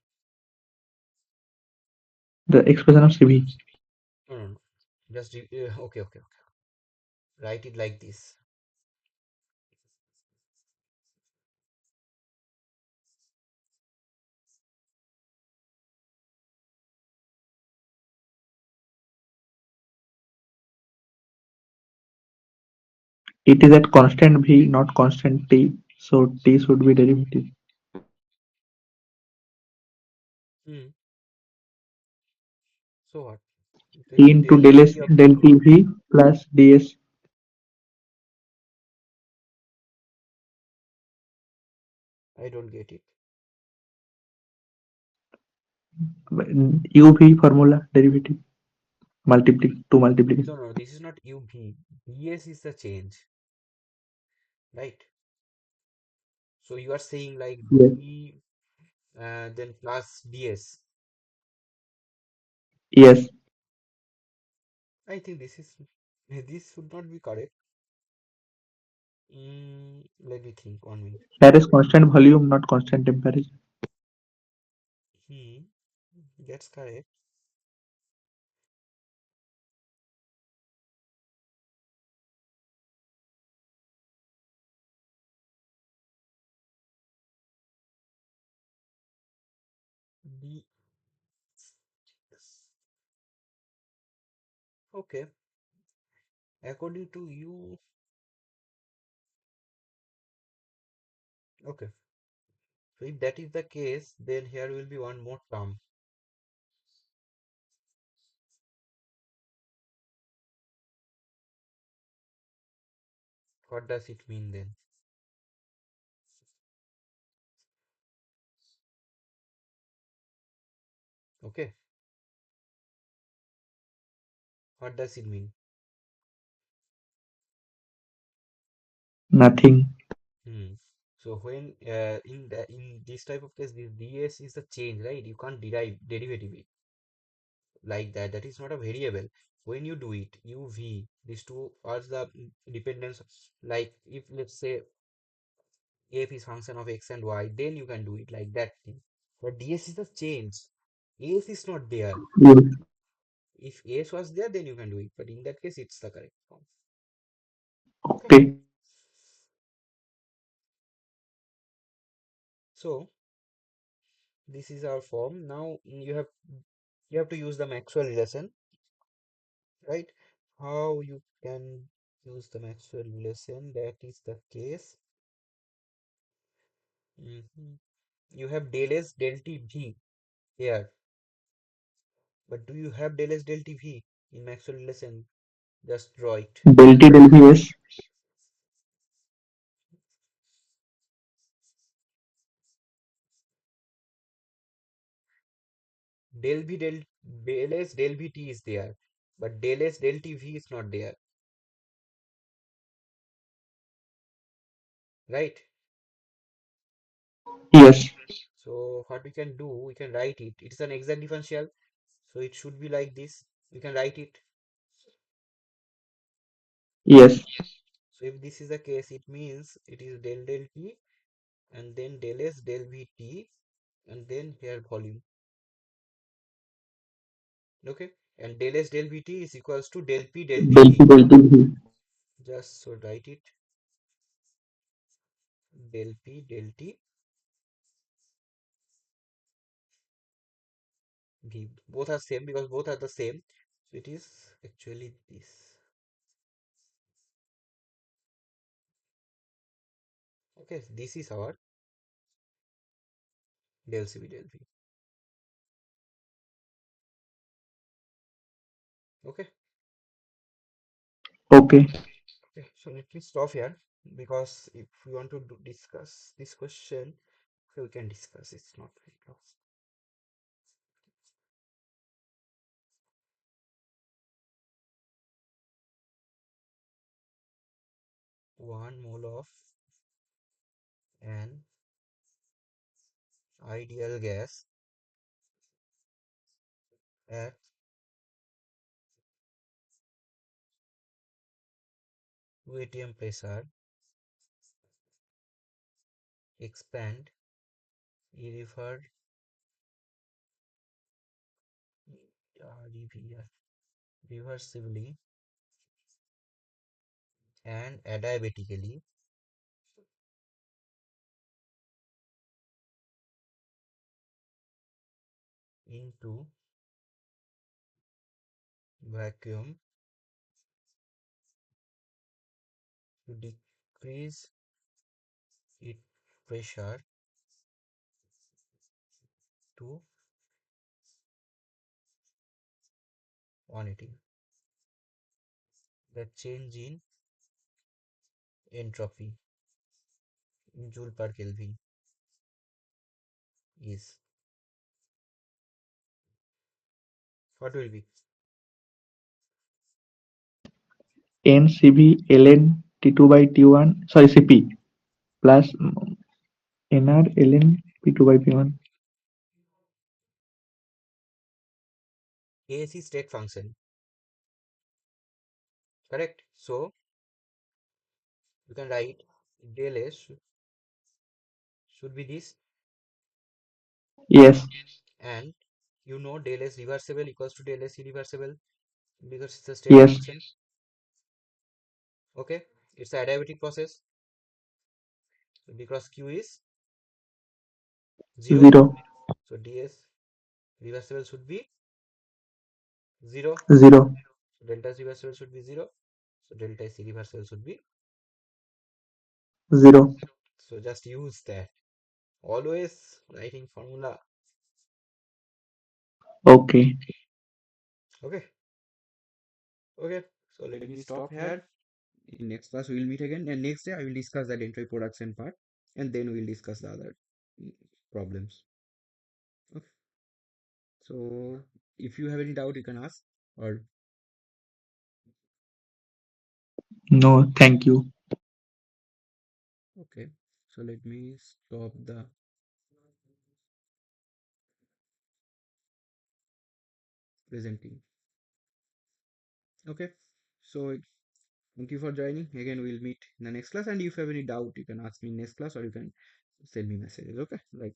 The expression of CV. No, no, no. Just okay. Write it like this. It is at constant V, not constant T. So T should be derivative. Hmm. So what? It will T be into del del S dT of del T V plus ds. I don't get it. UV formula derivative. To multiplication. No, this is not UV. DS is the change, right? So you are saying like Yes, V then plus DS. yes. I think this should not be correct. Let me think 1 minute. That is constant volume, not constant temperature. Hmm, that's correct. D. Okay, according to you, okay. So if that is the case, then here will be one more term. What does it mean then? Okay, what does it mean? Nothing. Hmm. So when in this type of case, this ds is the change, right? You can't derive derivative it like that. That is not a variable. When you do it, u v, these two are the dependence. Like if let's say f is function of x and y, then you can do it like that thing. But ds is the change. S is not there. Yes. If s was there, then you can do it. But in that case, it's the correct form. Okay. Okay. So this is our form. Now you have to use the Maxwell relation, right? How you can use the Maxwell relation? That is the case. Mhm. You have del S del T V here, but do you have del S del T V in Maxwell relation? Just draw it. Del T del V, yes. Del V del S del V T is there, but del S del T V is not there, right? Yes. So what we can do, we can write it. It's an exact differential, so it should be like this. We can write it. Yes. So if this is the case, it means it is del del T and then del S del V T and then here volume. Okay, and del S del V T is equals to del P del T Del P V. del T V. Just so write it, del P del T V. Both are same because both are the same. So it is actually this. Okay, this is our del C V del V. Okay, Okay. okay. So let me stop here because if we want to discuss this question, so we can discuss. It's not very long. 1 mole of an ideal gas at atm pressure expand reversibly and adiabatically into vacuum to decrease its pressure to 180. The change in entropy in joule per Kelvin is what will be NCV ln T2 by T1. Sorry, CP plus NR ln P2 by P1. AC state function, correct? So you can write del S should be this, Yes. and you know del S reversible equals to del S irreversible because it's a state Yes. function. Okay, it's a adiabatic process because Q is 0, 0. so ds reversible should be 0. 0. So delta S reversible should be 0. So delta S irreversible should be 0. so just use that. Always writing formula. Okay. Okay. Okay. So let me stop here. In next class we will meet again, and next day I will discuss that entropy production part, and then we will discuss the other mm, problems. Okay. So if you have any doubt, you can ask. Or No, thank you. okay. So let me stop the presenting. Okay. So thank you for joining. Again, we'll meet in the next class. And if you have any doubt, you can ask me in next class, or you can send me messages. Okay. Like,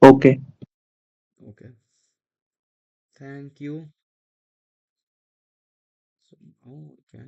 Okay. okay. Thank you. So, oh, okay.